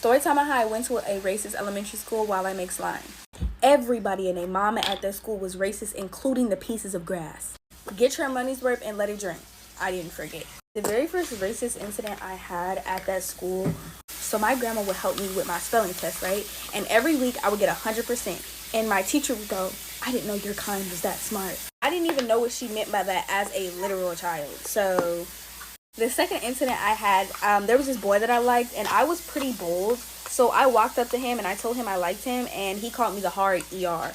Storytime on how I went to a racist elementary school while I make slime. Everybody and their mama at that school was racist, including the pieces of grass. Get your money's worth and let it drink. I didn't forget. The very first racist incident I had at that school, so my grandma would help me with my spelling test, right? And every week I would get 100%. And my teacher would go, I didn't know your kind was that smart. I didn't even know what she meant by that as a literal child. So the second incident I had, there was this boy that I liked, and I was pretty bold. So I walked up to him and I told him I liked him, and he called me the hard ER.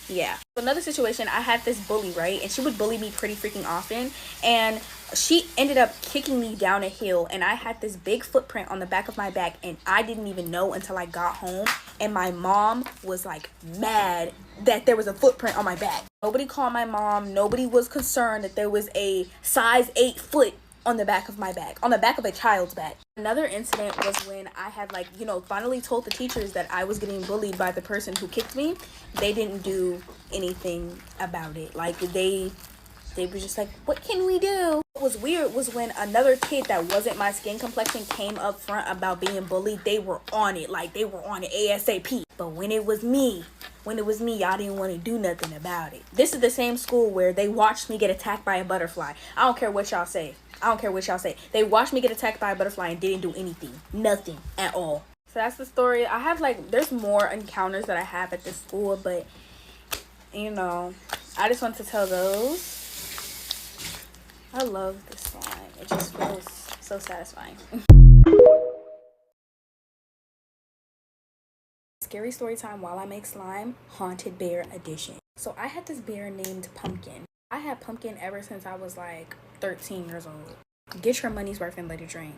Yeah. Another situation, I had this bully, right? And she would bully me pretty freaking often. And she ended up kicking me down a hill, and I had this big footprint on the back of my back, and I didn't even know until I got home. And my mom was like mad that there was a footprint on my back. Nobody called my mom. Nobody was concerned that there was a size 8 foot on the back of my back, on the back of a child's back. Another incident was when I had finally told the teachers that I was getting bullied by the person who kicked me. They didn't do anything about it. They were just like, what can we do? What was weird was when another kid that wasn't my skin complexion came up front about being bullied. They were on it. They were on it ASAP. But when it was me, y'all didn't want to do nothing about it. This is the same school where they watched me get attacked by a butterfly. I don't care what y'all say. They watched me get attacked by a butterfly and didn't do anything. Nothing at all. So that's the story. I have there's more encounters that I have at this school, but I just want to tell those. I love this slime. It just feels so satisfying. Scary story time while I make slime, haunted bear edition. So I had this bear named Pumpkin. I had Pumpkin ever since I was 13 years old. Get your money's worth and let it drain.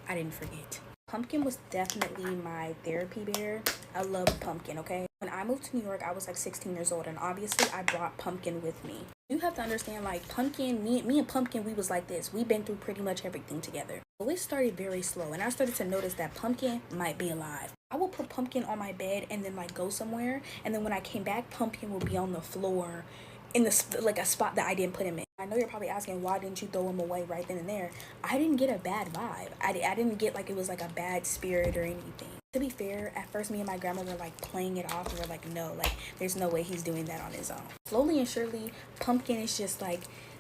I didn't forget. Pumpkin was definitely my therapy bear. I love Pumpkin, okay? When I moved to New York, I was 16 years old, and obviously I brought Pumpkin with me. You have to understand, Pumpkin, me and Pumpkin, we was like this. We've been through pretty much everything together. So it started very slow, and I started to notice that Pumpkin might be alive. I would put Pumpkin on my bed and then go somewhere, and then when I came back, Pumpkin would be on the floor in the a spot that I didn't put him in. I know you're probably asking, why didn't you throw him away right then and there? I didn't get a bad vibe. I didn't get it was a bad spirit or anything. To be fair, at first me and my grandma were playing it off, and we're no, there's no way he's doing that on his own. Slowly and surely, Pumpkin is just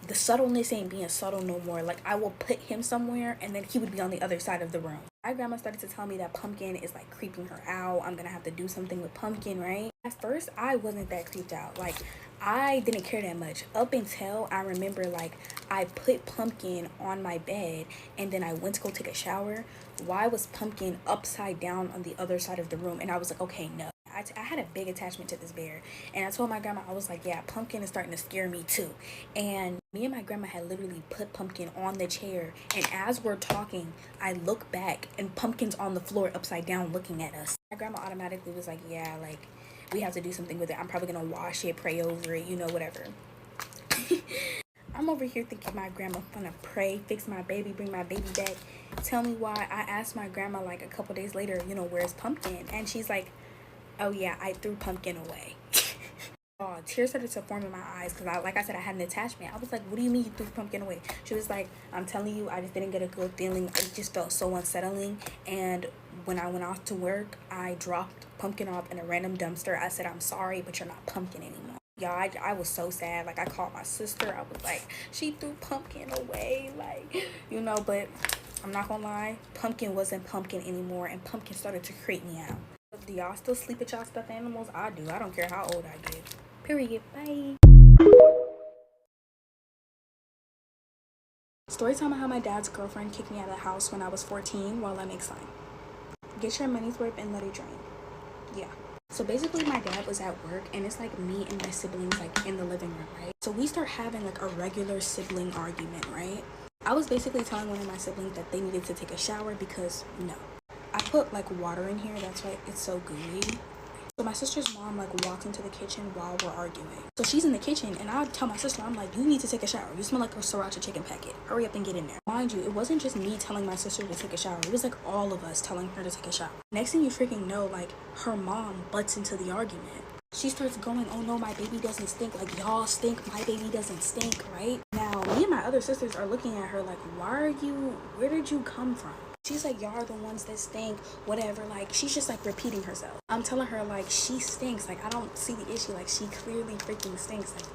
the subtleness ain't being subtle no more. I will put him somewhere and then he would be on the other side of the room. My grandma started to tell me that Pumpkin is creeping her out. I'm gonna have to do something with Pumpkin, right? At first I wasn't that creeped out. I didn't care that much up until I remember I put Pumpkin on my bed and then I went to go take a shower. Why was Pumpkin upside down on the other side of the room? And I was okay, no. I had a big attachment to this bear, and I told my grandma, I was yeah, Pumpkin is starting to scare me too. And me and my grandma had literally put Pumpkin on the chair, and as we're talking, I look back and Pumpkin's on the floor upside down looking at us. My grandma automatically was yeah, we have to do something with it. I'm probably gonna wash it, pray over it, whatever. I'm over here thinking my grandma gonna pray, fix my baby, bring my baby back. Tell me why. I asked my grandma a couple days later, where's Pumpkin? And she's oh yeah, I threw Pumpkin away. Oh, tears started to form in my eyes because I said, I had an attachment. I was what do you mean you threw Pumpkin away? She was I'm telling you, I just didn't get a good feeling. It just felt so unsettling. And when I went off to work, I dropped Pumpkin off in a random dumpster. I said, I'm sorry, but you're not Pumpkin anymore. Y'all, I was so sad. I called my sister. I was she threw Pumpkin away. But I'm not gonna lie. Pumpkin wasn't Pumpkin anymore, and Pumpkin started to creep me out. Do y'all still sleep with y'all stuffed animals? I do. I don't care how old I get. Period. Bye. Story time on how my dad's girlfriend kicked me out of the house when I was 14 while I make slime. Get your money's worth and let it drain. Yeah. So basically my dad was at work, and it's me and my siblings in the living room, right? So we start having a regular sibling argument, right? I was basically telling one of my siblings that they needed to take a shower because no. I put water in here, that's why it's so gooey. So my sister's mom walked into the kitchen while we're arguing. So she's in the kitchen, and I tell my sister, I'm you need to take a shower. You smell like a sriracha chicken packet. Hurry up and get in there. Mind you, it wasn't just me telling my sister to take a shower. It was all of us telling her to take a shower. Next thing you freaking know, her mom butts into the argument. She starts going, oh no, my baby doesn't stink. Y'all stink, my baby doesn't stink, right? Now, me and my other sisters are looking at her where did you come from? She's like, y'all are the ones that stink, whatever. Like, she's just like repeating herself. I'm telling her, like, she stinks. Like, I don't see the issue. Like, she clearly freaking stinks. Like,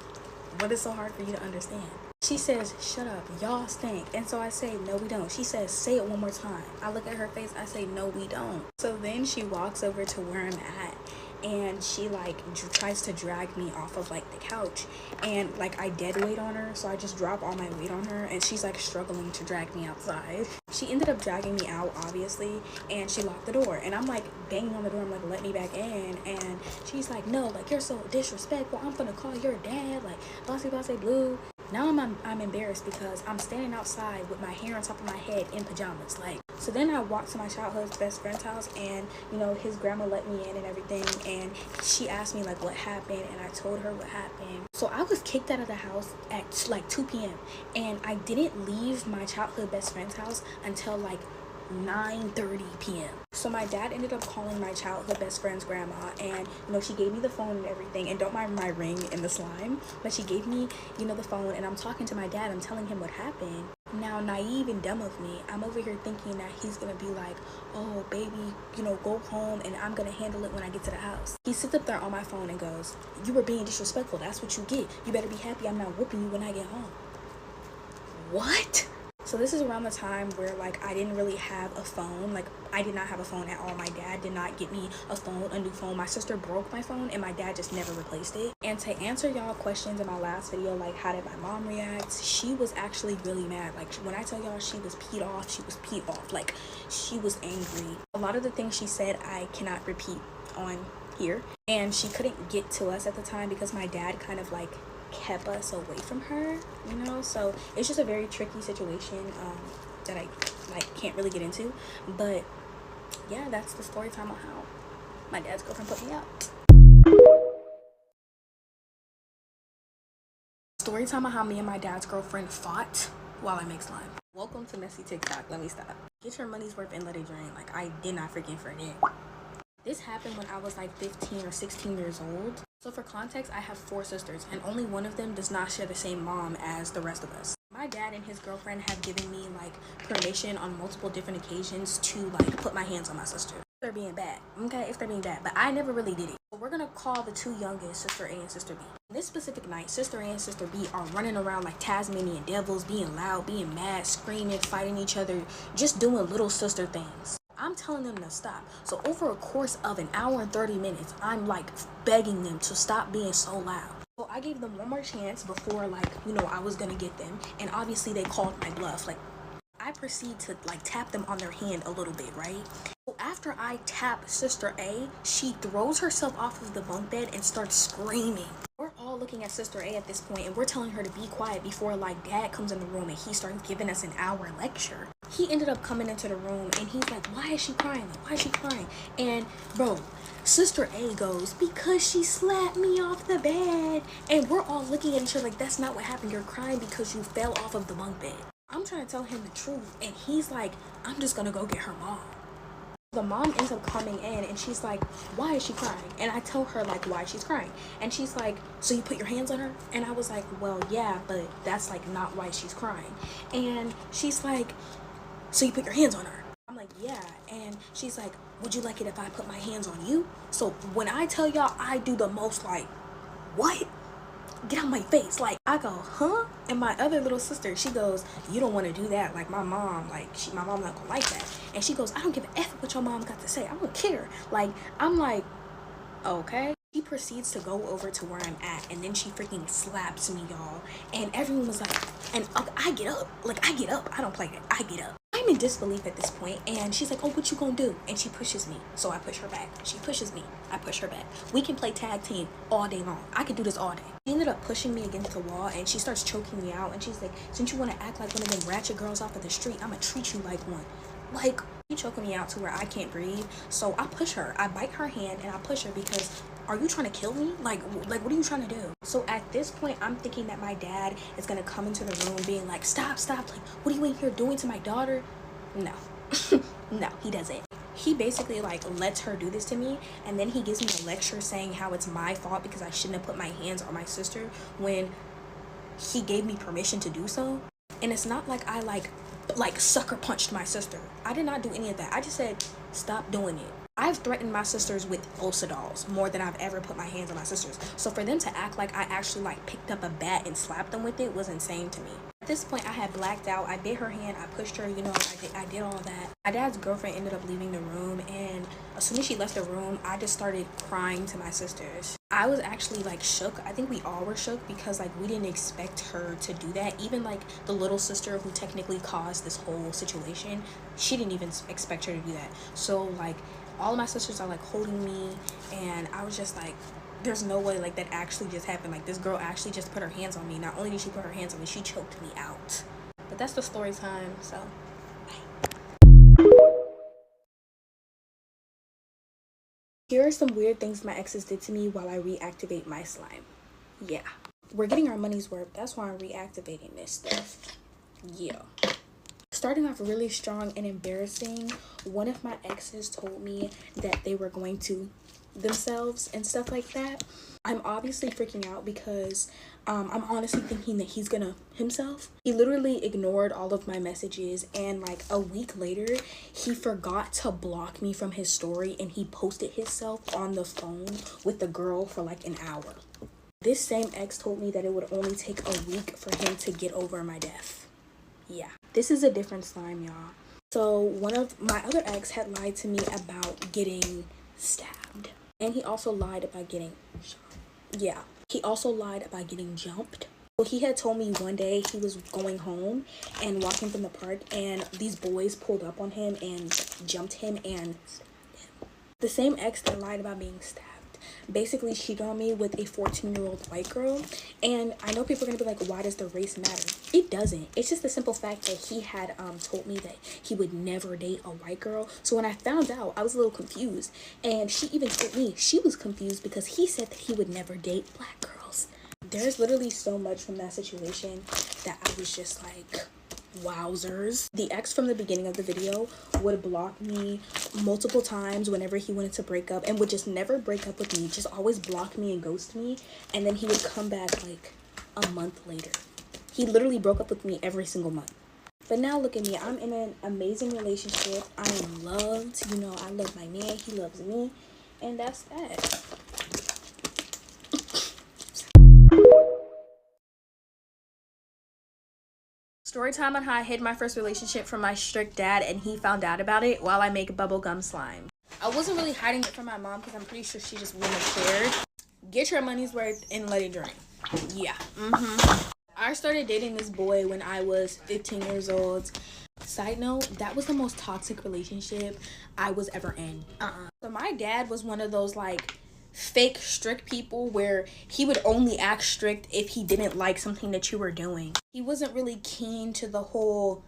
what is so hard for you to understand? She says, shut up, y'all stink. And so I say, no, we don't. She says, say it one more time. I look at her face, I say, no, we don't. So then she walks over to where I'm at, and she like tries to drag me off of like the couch, and like I dead weight on her, so I just drop all my weight on her, and she's like struggling to drag me outside. She ended up dragging me out, obviously, and she locked the door, and I'm like banging on the door. I'm like, let me back in. And she's like, no, like, you're so disrespectful, I'm gonna call your dad, like bossy blue. Now I'm embarrassed because I'm standing outside with my hair on top of my head in pajamas. Like, so then I walked to my childhood best friend's house, and you know, his grandma let me in and everything, and she asked me like what happened, and I told her what happened. So I was kicked out of the house at like 2 p.m. and I didn't leave my childhood best friend's house until like 9:30 p.m. So my dad ended up calling my childhood best friend's grandma, and you know, she gave me the phone and everything, and don't mind my ring and the slime, but she gave me, you know, the phone, and I'm talking to my dad. I'm telling him what happened. Now, naive and dumb of me, I'm over here thinking that he's gonna be like, oh baby, you know, go home and I'm gonna handle it when I get to the house. He sits up there on my phone and goes, you were being disrespectful, that's what you get, you better be happy I'm not whooping you when I get home. What? So this is around the time where like I didn't really have a phone. Like, I did not have a phone at all. My dad did not get me a new phone. My sister broke my phone and my dad just never replaced it. And to answer y'all questions in my last video, like how did my mom react, she was actually really mad. Like, when I tell y'all she was peed off, she was peed off. Like, she was angry. A lot of the things she said I cannot repeat on here, and she couldn't get to us at the time because my dad kind of like kept us away from her, you know. So it's just a very tricky situation that I like can't really get into. But yeah, that's the story time on how my dad's girlfriend put me out. Story time on how me and my dad's girlfriend fought while I make slime. Welcome to messy TikTok. Let me stop. Get your money's worth and let it drain. Like, I did not freaking forget. This happened when I was like 15 or 16 years old. So for context, I have 4 sisters, and only one of them does not share the same mom as the rest of us. My dad and his girlfriend have given me like permission on multiple different occasions to like put my hands on my sister. If they're being bad, okay? If they're being bad, but I never really did it. So we're gonna call the 2 youngest, Sister A and Sister B. This specific night, Sister A and Sister B are running around like Tasmanian devils, being loud, being mad, screaming, fighting each other, just doing little sister things. I'm telling them to stop. So over a course of an hour and 30 minutes, I'm like begging them to stop being so loud. So I gave them one more chance before, like, you know, I was gonna get them, and obviously they called my bluff. Like, I proceed to like tap them on their hand a little bit, right? So after I tap Sister A, she throws herself off of the bunk bed and starts screaming. We're all looking at Sister A at this point, and we're telling her to be quiet before like Dad comes in the room and he starts giving us an hour lecture. He ended up coming into the room and he's like, why is she crying? Like, why is she crying? And bro, Sister A goes, because she slapped me off the bed. And we're all looking at each other like, that's not what happened. You're crying because you fell off of the bunk bed. I'm trying to tell him the truth, and he's like, I'm just gonna go get her mom. The mom ends up coming in and she's like, why is she crying? And I tell her like why she's crying, and she's like, so you put your hands on her? And I was like, well, yeah, but that's like not why she's crying. And she's like, so you put your hands on her? I'm like, yeah. And she's like, would you like it if I put my hands on you? So when I tell y'all, I do the most like, what? Get out my face. Like, I go, huh? And my other little sister, she goes, you don't want to do that. Like, my mom, like, my mom not gonna like that. And she goes, I don't give a F what your mom got to say. I don't care. Like, I'm like, okay. She proceeds to go over to where I'm at, and then she freaking slaps me, y'all. And everyone was like, and I get up. Like, I get up. I don't play it. I get up. I'm in disbelief at this point, and she's like, oh, what you gonna do? And she pushes me, so I push her back. She pushes me, I push her back. We can play tag team all day long. I could do this all day. She ended up pushing me against the wall, and she starts choking me out, and she's like, since you want to act like one of them ratchet girls off of the street, I'm gonna treat you like one. Like, she choking me out to where I can't breathe. So I push her. I bite her hand, and I push her because, are you trying to kill me? Like what are you trying to do? So at this point, I'm thinking that my dad is gonna come into the room being like, stop, like, what are you in here doing to my daughter? No. No, he doesn't. He basically like lets her do this to me, and then he gives me a lecture saying how it's my fault because I shouldn't have put my hands on my sister when he gave me permission to do so. And it's not like I like like sucker punched my sister. I did not do any of that. I just said, stop doing it. I've threatened my sisters with Elsa dolls more than I've ever put my hands on my sisters. So for them to act like I actually like picked up a bat and slapped them with it was insane to me. At this point, I had blacked out. I bit her hand. I pushed her. You know, I did all that. My dad's girlfriend ended up leaving the room, and as soon as she left the room, I just started crying to my sisters. I was actually like shook. I think we all were shook because like we didn't expect her to do that. Even like the little sister who technically caused this whole situation, she didn't even expect her to do that. So like all of my sisters are like holding me, and I was just like, there's no way like that actually just happened. Like this girl actually just put her hands on me. Not only did she put her hands on me, she choked me out. But that's the story time. So here are some weird things my exes did to me while I reactivate my slime. Yeah, we're getting our money's worth. That's why I'm reactivating this stuff. Yeah. Starting off really strong and embarrassing, one of my exes told me that they were going to themselves and stuff like that. I'm obviously freaking out because I'm honestly thinking that he's gonna himself. He literally ignored all of my messages, and like a week later he forgot to block me from his story, and he posted himself on the phone with the girl for like an hour. This same ex told me that it would only take a week for him to get over my death. Yeah, this is a different slime, y'all. So one of my other ex had lied to me about getting stabbed, and he also lied about getting shot. Yeah, he also lied about getting jumped. So he had told me one day he was going home and walking from the park, and these boys pulled up on him and jumped him and stabbed him. The same ex that lied about being stabbed basically cheated on me with a 14-year-old white girl. And I know people are gonna be like, why does the race matter? It doesn't. It's just the simple fact that he had told me that he would never date a white girl. So when I found out, I was a little confused, and she even told me she was confused because he said that he would never date black girls. There's literally so much from that situation that I was just like, wowzers. The ex from the beginning of the video would block me multiple times whenever he wanted to break up, and would just never break up with me, just always block me and ghost me. And then he would come back like a month later. He literally broke up with me every single month. But now look at me. I'm in an amazing relationship. I am loved. You know, I love my man. He loves me. And that's that. Story time on how I hid my first relationship from my strict dad, and he found out about it while I make bubblegum slime. I wasn't really hiding it from my mom because I'm pretty sure she just wouldn't have cared. Get your money's worth and let it drain. Yeah. I started dating this boy when I was 15 years old. Side note, that was the most toxic relationship I was ever in. So my dad was one of those like fake strict people where he would only act strict if he didn't like something that you were doing. He wasn't really keen to the whole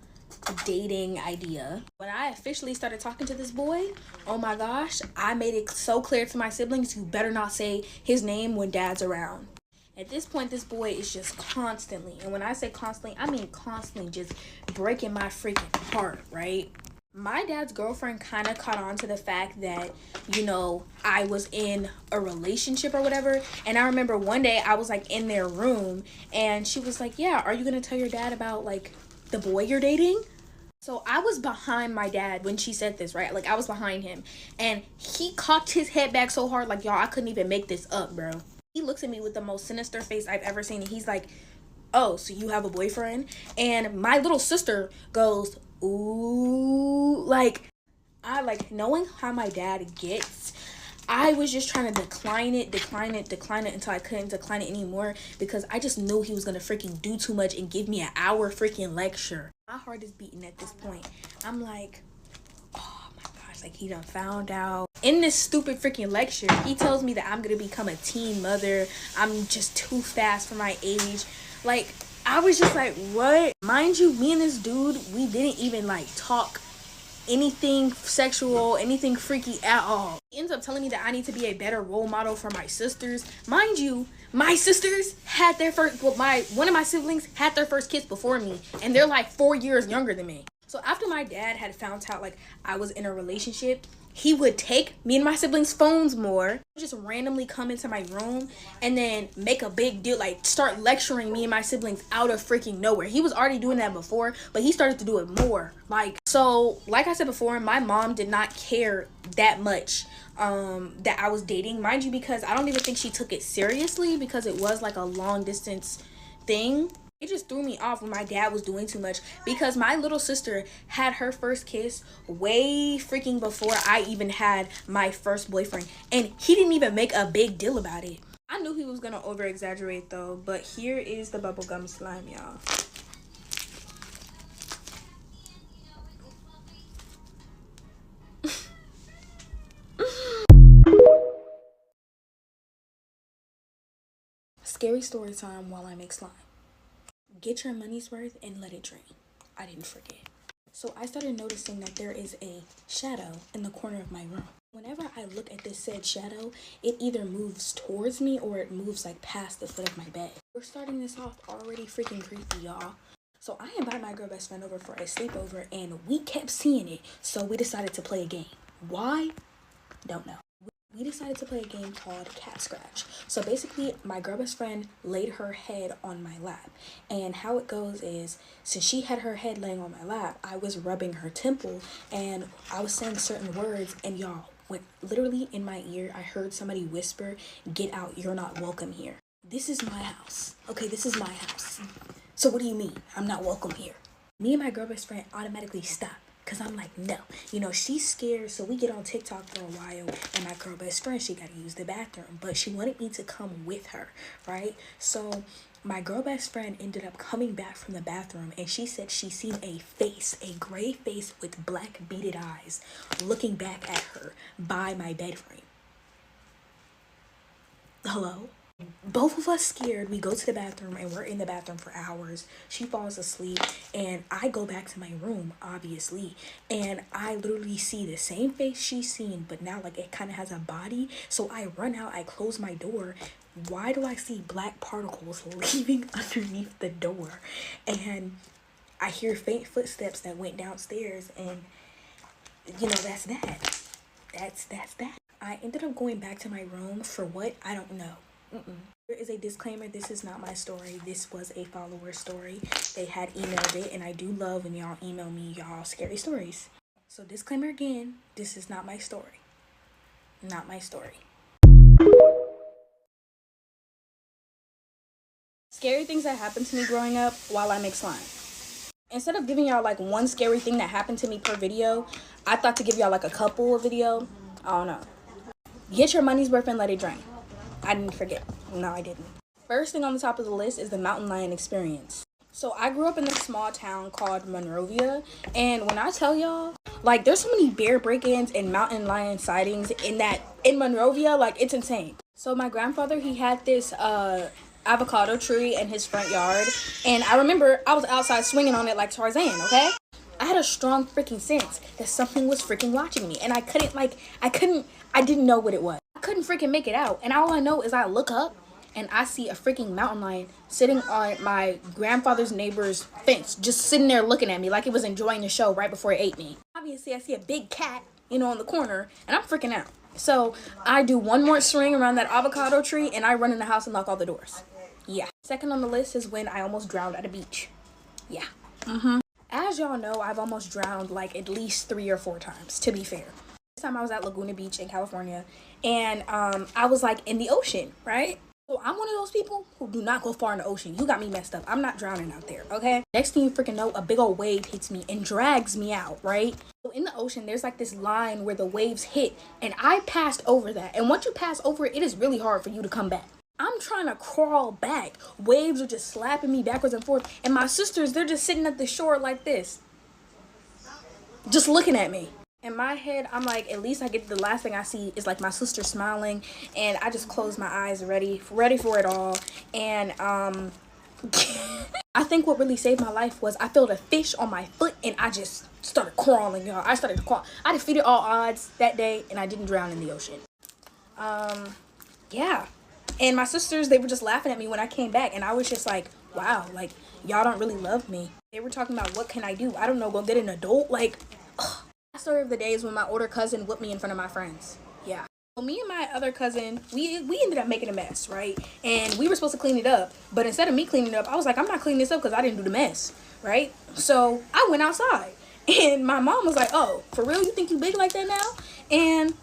dating idea. When I officially started talking to this boy, oh my gosh, I made it so clear to my siblings, you better not say his name when dad's around. At this point, this boy is just constantly, and when I say constantly, I mean constantly just breaking my freaking heart, right? My dad's girlfriend kind of caught on to the fact that, you know, I was in a relationship or whatever. And I remember one day I was like in their room, and she was like, yeah, are you going to tell your dad about like the boy you're dating? So I was behind my dad when she said this, right? Like I was behind him, and he cocked his head back so hard, like, y'all, I couldn't even make this up, bro. He looks at me with the most sinister face I've ever seen, and he's like, oh, so you have a boyfriend? And my little sister goes, ooh, like, I like knowing how my dad gets. I was just trying to decline it until I couldn't decline it anymore, because I just knew he was gonna freaking do too much and give me an hour freaking lecture. My heart is beating at this point. I'm like, oh my gosh, like he done found out. In this stupid freaking lecture, he tells me that I'm gonna become a teen mother. I'm just too fast for my age. Like, I was just like, what? Mind you, me and this dude, we didn't even like talk anything sexual, anything freaky at all. He ends up telling me that I need to be a better role model for my sisters. Mind you, my sisters had their first, one of my siblings had their first kiss before me, and they're like 4 years younger than me. So So after my dad had found out like I was in a relationship, he would take me and my siblings' phones more, just randomly come into my room and then make a big deal, like start lecturing me and my siblings out of freaking nowhere. He was already doing that before, but he started to do it more. Like I said before, my mom did not care that much that I was dating, mind you, because I don't even think she took it seriously because it was like a long distance thing. It just threw me off when my dad was doing too much, because my little sister had her first kiss way freaking before I even had my first boyfriend, and he didn't even make a big deal about it. I knew he was gonna over exaggerate though, but here is the bubblegum slime, y'all. Scary story time while I make slime. Get your money's worth and let it drain. I didn't forget. So I started noticing that there is a shadow in the corner of my room. Whenever I look at this said shadow, it either moves towards me or it moves like past the foot of my bed. We're starting this off already freaking creepy, y'all. So I invited my girl best friend over for a sleepover and we kept seeing it. So we decided to play a game. Why? Don't know. We decided to play a game called Cat Scratch. So basically, my girl best friend laid her head on my lap. And how it goes is, since she had her head laying on my lap, I was rubbing her temple and I was saying certain words. And y'all, when literally in my ear, I heard somebody whisper, "Get out, you're not welcome here." This is my house. Okay, this is my house. So what do you mean I'm not welcome here? Me and my girl best friend automatically stopped. Because I'm like, no. You know, she's scared. So we get on TikTok for a while. And my girl best friend, she got to use the bathroom. But she wanted me to come with her, right? So my girl best friend ended up coming back from the bathroom. And she said she seen a face, a gray face with black beaded eyes, looking back at her by my bed frame. Hello? Both of us scared. We go to the bathroom and we're in the bathroom for hours. She falls asleep and I go back to my room, obviously, and I literally see the same face she's seen, but now like it kind of has a body. So I run out, I close my door. Why do I see black particles leaving underneath the door? And I hear faint footsteps that went downstairs, and you know, that's that. That's that. I ended up going back to my room for what? I don't know. There is a disclaimer. This is not my story. This was a follower story. They had emailed it, and I do love when y'all email me y'all scary stories. So disclaimer again, this is not my story. Not my story. Scary things that happened to me growing up while I make slime. Instead of giving y'all like one scary thing that happened to me per video, I thought to give y'all like a couple of video. I don't know. Get your money's worth and let it drain. I didn't forget. No, I didn't. First thing on the top of the list is the mountain lion experience. So I grew up in this small town called Monrovia, and when I tell y'all, like, there's so many bear break-ins and mountain lion sightings in Monrovia, like, it's insane. So my grandfather, he had this avocado tree in his front yard, and I remember I was outside swinging on it like Tarzan, okay? I had a strong freaking sense that something was freaking watching me, and I didn't know what it was. I couldn't freaking make it out, and all I know is I look up and I see a freaking mountain lion sitting on my grandfather's neighbor's fence, just sitting there looking at me like it was enjoying the show right before it ate me. Obviously, I see a big cat, you know, in the corner, and I'm freaking out. So I do one more swing around that avocado tree, and I run in the house and lock all the doors. Yeah. Second on the list is when I almost drowned at a beach. Yeah. As y'all know, I've almost drowned like at least 3 or 4 times, to be fair. This time I was at Laguna Beach in California, and I was like in the ocean, right? So I'm one of those people who do not go far in the ocean. You got me messed up. I'm not drowning out there, okay? Next thing you freaking know, a big old wave hits me and drags me out, right? So in the ocean, there's like this line where the waves hit, and I passed over that. And once you pass over it, it is really hard for you to come back. I'm trying to crawl back. Waves are just slapping me backwards and forth. And my sisters, they're just sitting at the shore like this, just looking at me. In my head, I'm like, at least I get the last thing I see is like my sister smiling, and I just close my eyes ready for it all. And I think what really saved my life was I felt a fish on my foot and I just started crawling, y'all. I started to crawl. I defeated all odds that day and I didn't drown in the ocean. Yeah. And my sisters, they were just laughing at me when I came back, and I was just like, wow, like, y'all don't really love me. They were talking about, what can I do? I don't know, go get an adult? Like, ugh. The story of the day is when my older cousin whipped me in front of my friends. Yeah. So me and my other cousin, we ended up making a mess, right? And we were supposed to clean it up. But instead of me cleaning it up, I was like, I'm not cleaning this up because I didn't do the mess, right? So I went outside. And my mom was like, oh, for real? You think you big like that now? And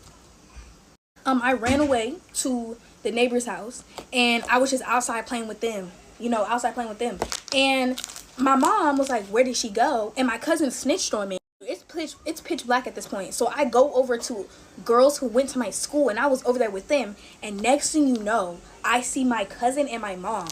I ran away to the neighbor's house, and I was just outside playing with them, outside playing with them. And my mom was like, where did she go? And my cousin snitched on me. It's pitch black at this point. So I go over to girls who went to my school, and I was over there with them. And next thing you know, I see my cousin and my mom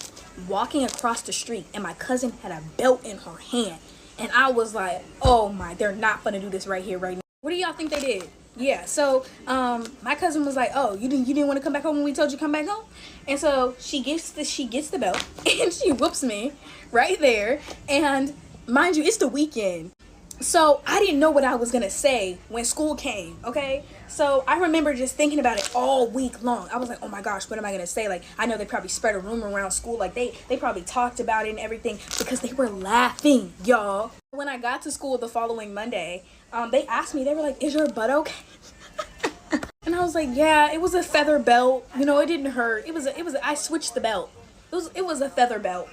walking across the street, and my cousin had a belt in her hand. And I was like, oh my, they're not gonna do this right here, right now. What do y'all think they did? Yeah, so my cousin was like, oh, you didn't want to come back home when we told you to come back home? And so she gets the belt and she whoops me right there. And mind you, it's the weekend. So I didn't know what I was gonna say when school came, okay? So I remember just thinking about it all week long. I was like, oh my gosh, what am I gonna say? Like, I know they probably spread a rumor around school. Like, they probably talked about it and everything because they were laughing, y'all. When I got to school the following Monday, they asked me, they were like, is your butt okay? And I was like, yeah, it was a feather belt. It didn't hurt. I switched the belt. It was a feather belt.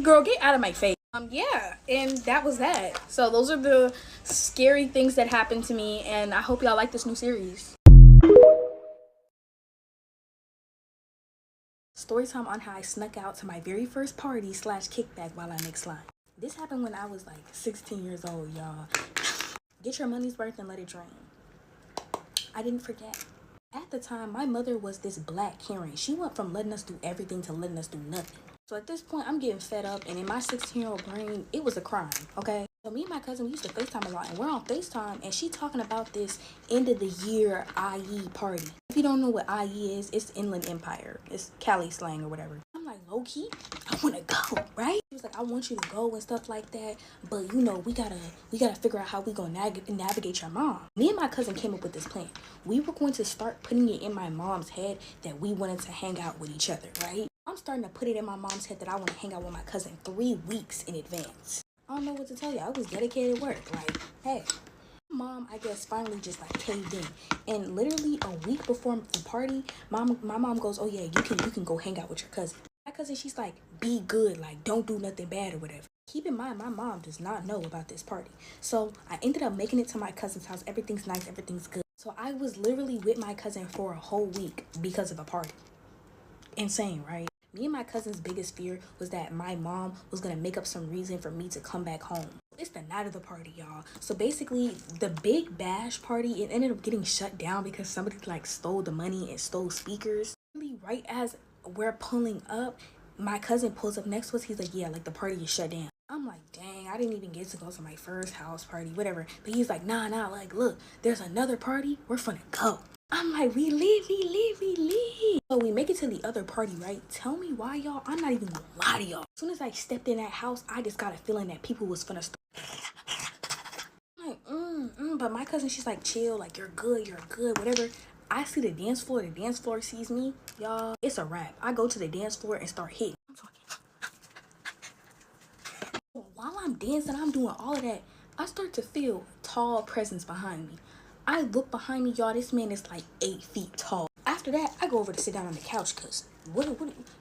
Girl, get out of my face. Yeah, and that was that. So those are the scary things that happened to me, and I hope y'all like this new series. Story time on how I snuck out to my very first party / kickback while I make slime. This happened when I was like 16 years old, y'all. Get your money's worth and let it drain. I didn't forget. At the time, my mother was this black Karen. She went from letting us do everything to letting us do nothing. So at this point, I'm getting fed up, and in my 16-year-old brain, it was a crime, okay? So me and my cousin, we used to FaceTime a lot, and we're on FaceTime, and she talking about this end of the year IE party. If you don't know what IE is, it's Inland Empire. It's Cali slang or whatever. I'm like, low key, I want to go, right? She was like, I want you to go and stuff like that, but we gotta figure out how we gonna navigate your mom. Me and my cousin came up with this plan. We were going to start putting it in my mom's head that we wanted to hang out with each other, right? I'm starting to put it in my mom's head that I want to hang out with my cousin 3 weeks in advance. I don't know what to tell you. I was dedicated work. Like, hey, mom, I guess, finally just like caved in. And literally a week before the party, my mom goes, oh yeah, you can go hang out with your cousin. My cousin, she's like, be good, like don't do nothing bad or whatever. Keep in mind, my mom does not know about this party. So I ended up making it to my cousin's house. Everything's nice, everything's good. So I was literally with my cousin for a whole week because of a party. Insane, right? Me and my cousin's biggest fear was that my mom was going to make up some reason for me to come back home. It's the night of the party, y'all. So basically, the big bash party, it ended up getting shut down because somebody like stole the money and stole speakers. Really, right as we're pulling up, my cousin pulls up next to us. He's like, yeah, like the party is shut down. I'm like, dang, I didn't even get to go to my first house party, whatever. But he's like, nah, like, look, there's another party. We're finna go. I'm like, we leave. So we make it to the other party, right? Tell me why, y'all. I'm not even gonna lie to y'all. As soon as I stepped in that house, I just got a feeling that people was finna start. I'm like, but my cousin, she's like, chill, like, you're good, whatever. I see the dance floor sees me, y'all. It's a wrap. I go to the dance floor and start hitting. While I'm dancing, I'm doing all of that. I start to feel tall presence behind me. I look behind me, y'all. This man is like 8 feet tall. After that, I go over to sit down on the couch because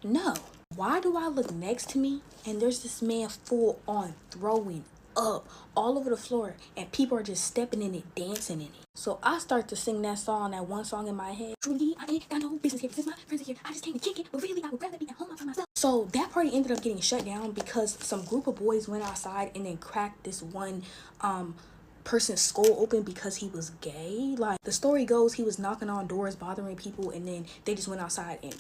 no. Why do I look next to me and there's this man full on throwing up all over the floor and people are just stepping in it, dancing in it. So I start to sing that one song in my head. Truly, I ain't got no business here. Since my friends are here, I just came to kick it. But really, I would rather be at home by myself. So that party ended up getting shut down because some group of boys went outside and then cracked this one person's skull open because he was gay. Like, the story goes, he was knocking on doors, bothering people, and then they just went outside and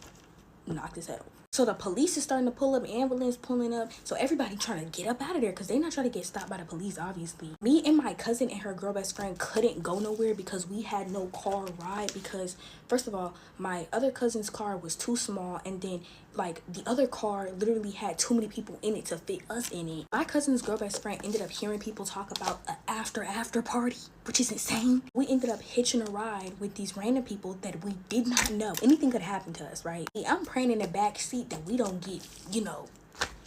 knocked his head over. So the police is starting to pull up, ambulance pulling up. So everybody trying to get up out of there because they not trying to get stopped by the police, obviously. Me and my cousin and her girl best friend couldn't go nowhere because we had no car ride because, first of all, my other cousin's car was too small, and then like the other car literally had too many people in it to fit us in it. My cousin's girl best friend ended up hearing people talk about an after party, which is insane. We ended up hitching a ride with these random people that we did not know. Anything could happen to us, right? I'm praying in the back seat that we don't get,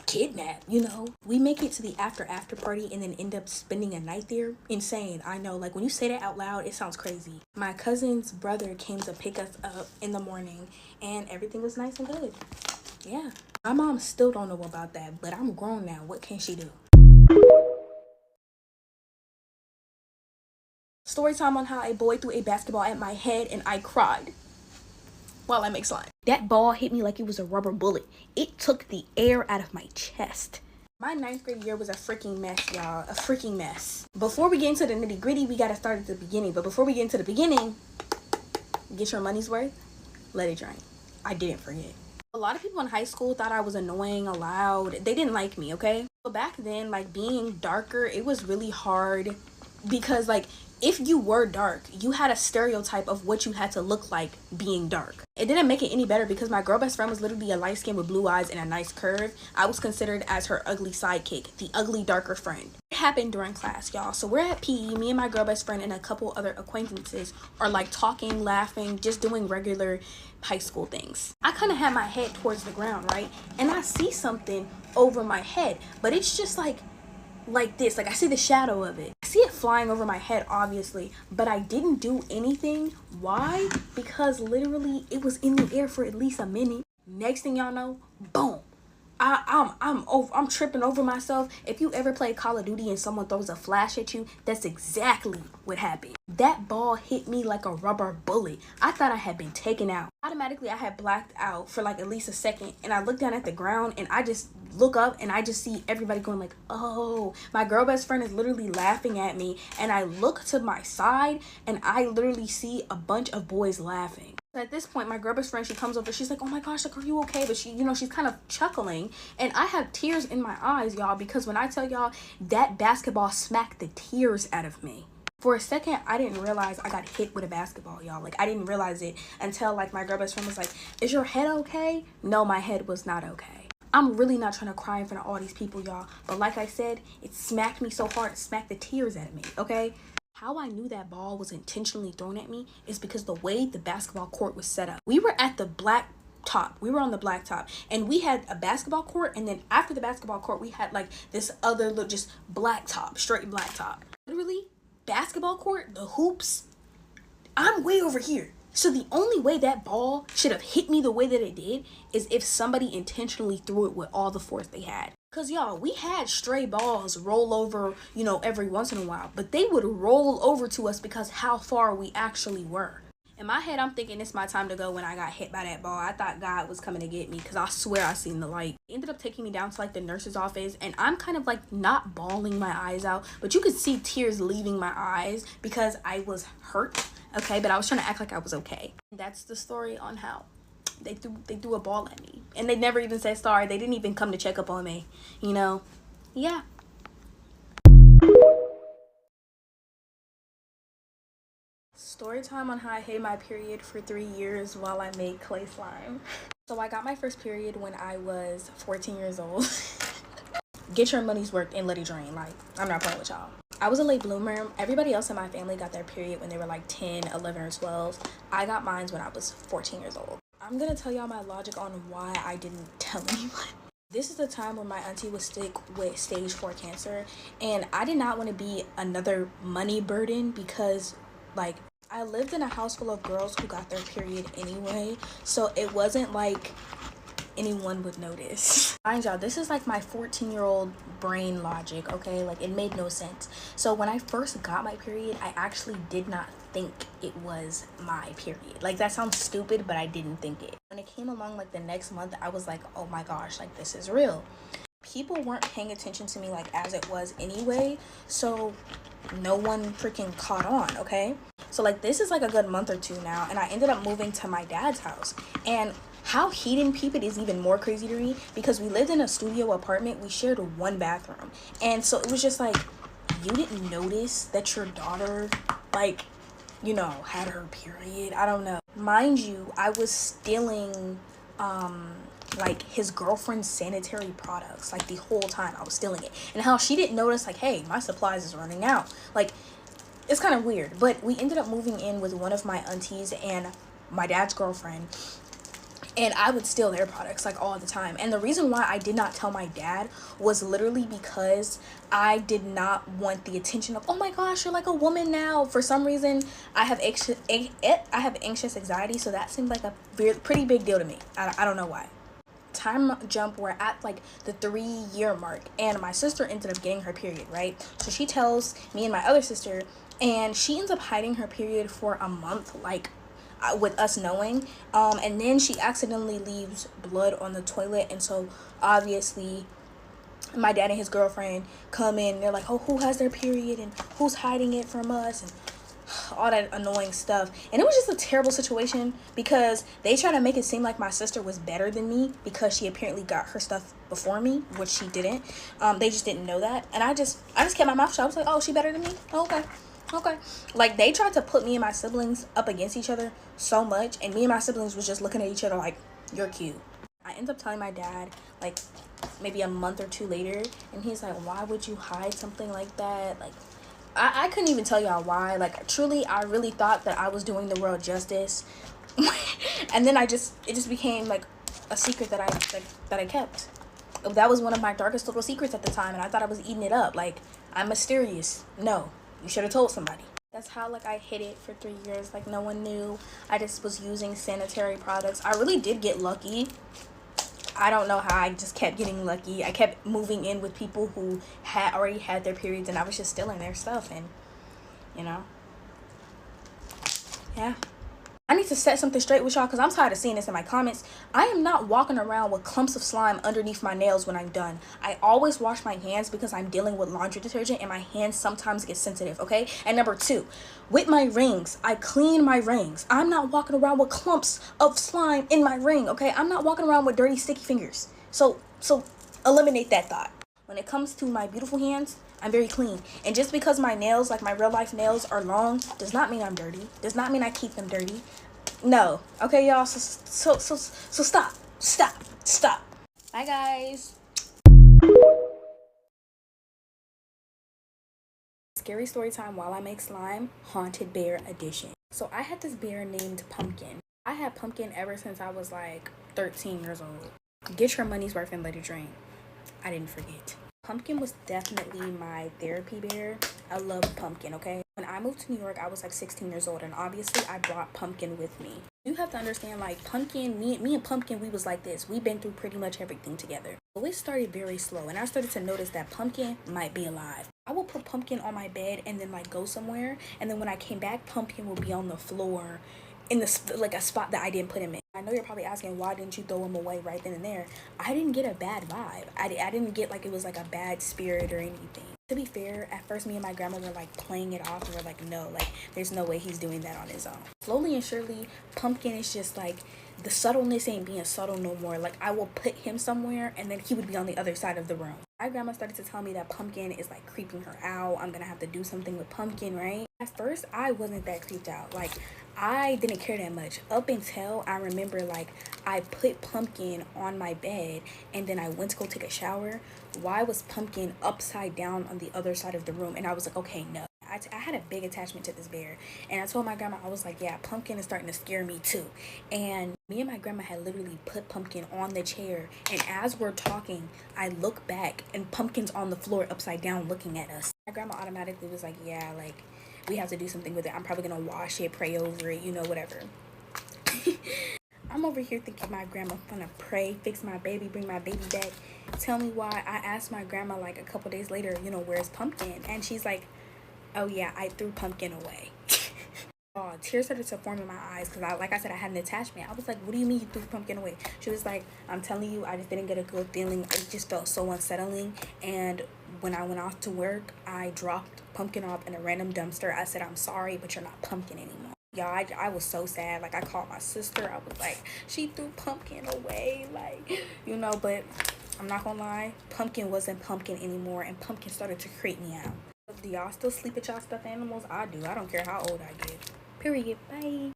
kidnap, you know. We make it to the after party and then end up spending a night there. Insane. I know, like when you say that out loud, it sounds crazy. My cousin's brother came to pick us up in the morning and everything was nice and good. Yeah. My mom still don't know about that, but I'm grown now. What can she do? Story time on how a boy threw a basketball at my head and I cried while I make slime. That ball hit me like it was a rubber bullet. It took the air out of my chest. My 9th grade year was a freaking mess, y'all. A freaking mess. Before we get into the nitty gritty, we gotta start at the beginning. But before we get into the beginning, get your money's worth, let it drain. I didn't forget. A lot of people in high school thought I was annoying, loud. They didn't like me, okay? So back then, like being darker, it was really hard because like if you were dark, you had a stereotype of what you had to look like being dark. It didn't make it any better because my girl best friend was literally a light skin with blue eyes and a nice curve. I was considered as her ugly sidekick, the ugly darker friend. It happened during class, y'all. So we're at PE, me and my girl best friend and a couple other acquaintances are like talking, laughing, just doing regular high school things. I kind of had my head towards the ground, right? And I see something over my head, but it's just like this, like I see the shadow of it. I see it flying over my head, obviously, but I didn't do anything. Why? Because literally it was in the air for at least a minute. Next thing y'all know, boom, I'm tripping over myself. If you ever play Call of Duty and someone throws a flash at you, that's exactly what happened. That ball hit me like a rubber bullet. I thought I had been taken out. Automatically, I had blacked out for like at least a second, and I looked down at the ground and I just look up and I just see everybody going like, oh. My girl best friend is literally laughing at me, and I look to my side and I literally see a bunch of boys laughing. At this point, my girl best friend, she comes over, she's like, oh my gosh, like, are you okay? But she, you know, she's kind of chuckling, and I have tears in my eyes, y'all, because when I tell y'all that basketball smacked the tears out of me. For a second, I didn't realize I got hit with a basketball, y'all. Like, I didn't realize it until, like, my girl best friend was like, is your head okay? No, my head was not okay. I'm really not trying to cry in front of all these people, y'all. But like I said, it smacked me so hard, it smacked the tears out of me, okay? How I knew that ball was intentionally thrown at me is because the way the basketball court was set up. We were at the black top. We were on the black top, and we had a basketball court, and then after the basketball court, we had like this other little just black top, straight black top. Literally, basketball court, the hoops, I'm way over here. So the only way that ball should have hit me the way that it did is if somebody intentionally threw it with all the force they had. Because, y'all, we had stray balls roll over, you know, every once in a while. But they would roll over to us because how far we actually were. In my head, I'm thinking it's my time to go when I got hit by that ball. I thought God was coming to get me because I swear I seen the light. He ended up taking me down to, like, the nurse's office. And I'm kind of, like, not bawling my eyes out. But you could see tears leaving my eyes because I was hurt. Okay, but I was trying to act like I was okay. That's the story on how they threw a ball at me, and they never even said sorry. They didn't even come to check up on me, you know. Yeah. Story time on how I hated my period for 3 years while I made clay slime. So I got my first period when I was 14 years old. Get your money's worth and let it drain. Like, I'm not playing with y'all. I was a late bloomer. Everybody else in my family got their period when they were like 10, 11, or 12. I got mine when I was 14 years old. I'm gonna tell y'all my logic on why I didn't tell anyone. This is the time when my auntie was sick with stage 4 cancer, and I did not want to be another money burden because, like, I lived in a house full of girls who got their period anyway, so it wasn't like anyone would notice. Mind y'all, this is like my 14-year-old brain logic, okay? Like, it made no sense. So when I first got my period, I actually did not think it was my period. Like, that sounds stupid, but I didn't think it. When it came along like the next month, I was like, oh my gosh, like, this is real. People weren't paying attention to me like as it was anyway, so no one freaking caught on, okay? So like, this is like a good month or two now, and I ended up moving to my dad's house. And how he didn't peep it is even more crazy to me because we lived in a studio apartment. We shared one bathroom, and so it was just like, you didn't notice that your daughter, like, you know, had her period. I don't know. Mind you, I was stealing like his girlfriend's sanitary products like the whole time. I was stealing it, and how she didn't notice, like, hey, my supplies is running out. Like, it's kind of weird. But we ended up moving in with one of my aunties and my dad's girlfriend. and I would steal their products like all the time. And the reason why I did not tell my dad was literally because I did not want the attention of, oh my gosh, you're like a woman now. For some reason, I have anxious anxiety, so that seemed like a pretty big deal to me. I don't know why. Time jump, we're at like the 3-year mark, and my sister ended up getting her period, right? So she tells me and my other sister, and she ends up hiding her period for a month, like with us knowing, and then she accidentally leaves blood on the toilet, and so obviously my dad and his girlfriend come in, they're like, oh, who has their period and who's hiding it from us, and all that annoying stuff. And it was just a terrible situation because they try to make it seem like my sister was better than me because she apparently got her stuff before me, which she didn't. They just didn't know that, and I just kept my mouth shut. I was like, oh, she better than me? Oh, okay. Like, they tried to put me and my siblings up against each other so much, and me and my siblings was just looking at each other like, you're cute. I end up telling my dad like maybe a month or 2 later, and he's like, why would you hide something like that? Like, I couldn't even tell y'all why. Like, truly, I really thought that I was doing the world justice. And then it just became like a secret that I kept. That was one of my darkest little secrets at the time, and I thought I was eating it up. Like, I'm mysterious. No, you should have told somebody. That's how, like, I hid it for 3 years. Like, no one knew. I just was using sanitary products. I really did get lucky. I don't know how I just kept getting lucky. I kept moving in with people who had already had their periods, and I was just stealing their stuff, and, you know. Yeah. I need to set something straight with y'all because I'm tired of seeing this in my comments. I am not walking around with clumps of slime underneath my nails when I'm done. I always wash my hands because I'm dealing with laundry detergent and my hands sometimes get sensitive, okay? And number 2, with my rings, I clean my rings. I'm not walking around with clumps of slime in my ring, okay? I'm not walking around with dirty, sticky fingers. So eliminate that thought. When it comes to my beautiful hands, I'm very clean. And just because my nails, like my real life nails, are long does not mean I'm dirty. Does not mean I keep them dirty. No. Okay, y'all. So stop. Bye, guys. Scary story time while I make slime, haunted bear edition. So I had this bear named Pumpkin. I had Pumpkin ever since I was like 13 years old. Get your money's worth and let it drain. I didn't forget. Pumpkin was definitely my therapy bear. I love Pumpkin, okay? When I moved to New York, I was like 16 years old, and obviously I brought Pumpkin with me. You have to understand, like, Pumpkin, me and Pumpkin, we was like this. We've been through pretty much everything together. So it started very slow, and I started to notice that Pumpkin might be alive. I would put Pumpkin on my bed and then like go somewhere, and then when I came back, Pumpkin would be on the floor in like a spot that I didn't put him in. I know you're probably asking, why didn't you throw him away right then and there? I didn't get a bad vibe. I didn't get like it was like a bad spirit or anything. To be fair, at first me and my grandma were like playing it off, and we're like, no, like there's no way he's doing that on his own. Slowly and surely, Pumpkin is just like, the subtleness ain't being subtle no more. Like, I will put him somewhere and then he would be on the other side of the room. My grandma started to tell me that Pumpkin is like creeping her out. I'm gonna have to do something with Pumpkin, right? At first, I wasn't that creeped out. Like, I didn't care that much up until I remember, like, I put Pumpkin on my bed and then I went to go take a shower. Why was Pumpkin upside down on the other side of the room? And I was like, okay, no. I had a big attachment to this bear, and I told my grandma, I was like, yeah, Pumpkin is starting to scare me too. And me and my grandma had literally put Pumpkin on the chair, and as we're talking, I look back and Pumpkin's on the floor upside down looking at us. My grandma automatically was like, yeah, like, we have to do something with it. I'm probably gonna wash it, pray over it, you know, whatever. I'm over here thinking my grandma gonna pray, fix my baby, bring my baby back. Tell me why. I asked my grandma like a couple days later, you know, where's Pumpkin? And she's like, oh yeah, I threw Pumpkin away. Oh, tears started to form in my eyes because, like I said, I had an attachment. I was like, what do you mean you threw Pumpkin away? She was like, I'm telling you, I just didn't get a good feeling. It just felt so unsettling. And when I went off to work, I dropped Pumpkin off in a random dumpster. I said, I'm sorry, but you're not Pumpkin anymore. Y'all, I was so sad. Like, I called my sister. I was like, she threw Pumpkin away. Like, you know, but I'm not gonna lie. Pumpkin wasn't Pumpkin anymore, and Pumpkin started to creep me out. Do y'all still sleep with y'all stuffed animals? I do. I don't care how old I get. Period. Bye.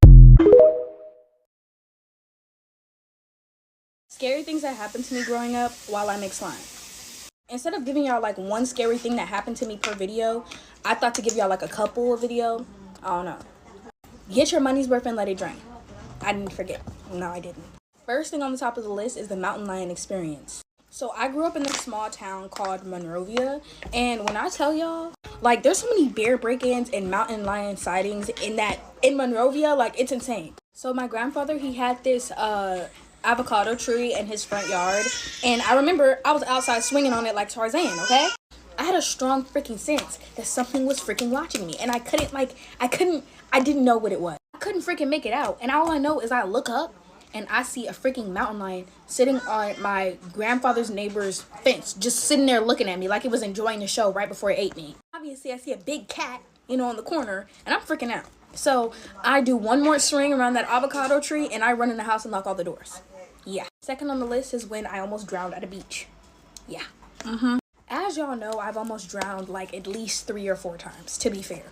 Scary things that happened to me growing up while I make slime. Instead of giving y'all like one scary thing that happened to me per video, I thought to give y'all like a couple of video. I don't know. Get your money's worth and let it drain. I didn't forget. No, I didn't. First thing on the top of the list is the mountain lion experience. So I grew up in a small town called Monrovia, and when I tell y'all, like, there's so many bear break-ins and mountain lion sightings in Monrovia, like, it's insane. So my grandfather, he had this avocado tree in his front yard, and I remember I was outside swinging on it like Tarzan, okay? I had a strong freaking sense that something was freaking watching me, and I didn't know what it was. I couldn't freaking make it out, and all I know is I look up, and I see a freaking mountain lion sitting on my grandfather's neighbor's fence, just sitting there looking at me like it was enjoying the show right before it ate me. Obviously, I see a big cat, on the corner, and I'm freaking out. So I do one more swing around that avocado tree, and I run in the house and lock all the doors. Yeah. Second on the list is when I almost drowned at a beach. Yeah. As y'all know, I've almost drowned like at least 3 or 4 times, to be fair.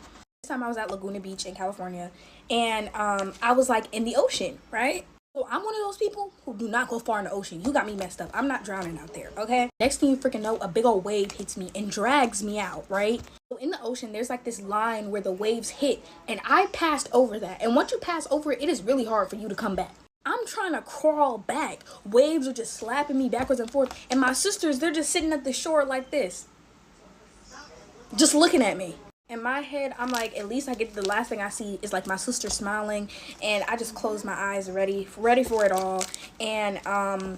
This time I was at Laguna Beach in California, and I was like in the ocean, right? So I'm one of those people who do not go far in the ocean. You got me messed up. I'm not drowning out there, okay? Next thing you freaking know, a big old wave hits me and drags me out, right? So in the ocean, there's like this line where the waves hit, and I passed over that. And once you pass over it, it is really hard for you to come back. I'm trying to crawl back. Waves are just slapping me backwards and forth. And my sisters, they're just sitting at the shore like this, just looking at me. In my head, I'm like, at least the last thing I see is like my sister smiling, and I just close my eyes, ready for it all. And I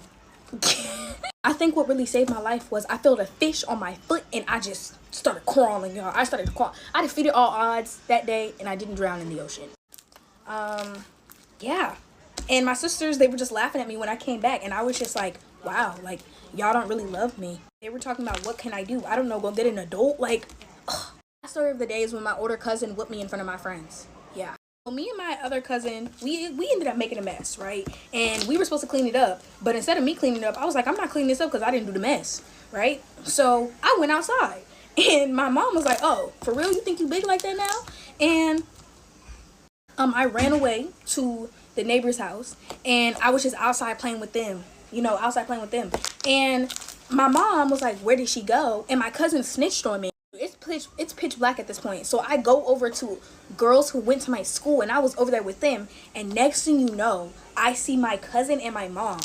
think what really saved my life was I felt a fish on my foot, and I just started crawling, y'all. I started to crawl. I defeated all odds that day, and I didn't drown in the ocean. Yeah. And my sisters, they were just laughing at me when I came back, and I was just like, wow, like, y'all don't really love me. They were talking about, what can I do? I don't know, go get an adult? Like, ugh. The story of the day is when my older cousin whipped me in front of my friends. Yeah. So me and my other cousin, we ended up making a mess, right? And we were supposed to clean it up. But instead of me cleaning it up, I was like, I'm not cleaning this up because I didn't do the mess, right? So I went outside. And my mom was like, oh, for real? You think you big like that now? And I ran away to the neighbor's house. And I was just outside playing with them. And my mom was like, where did she go? And my cousin snitched on me. It's pitch black at this point. So I go over to girls who went to my school, and I was over there with them. And next thing you know, I see my cousin and my mom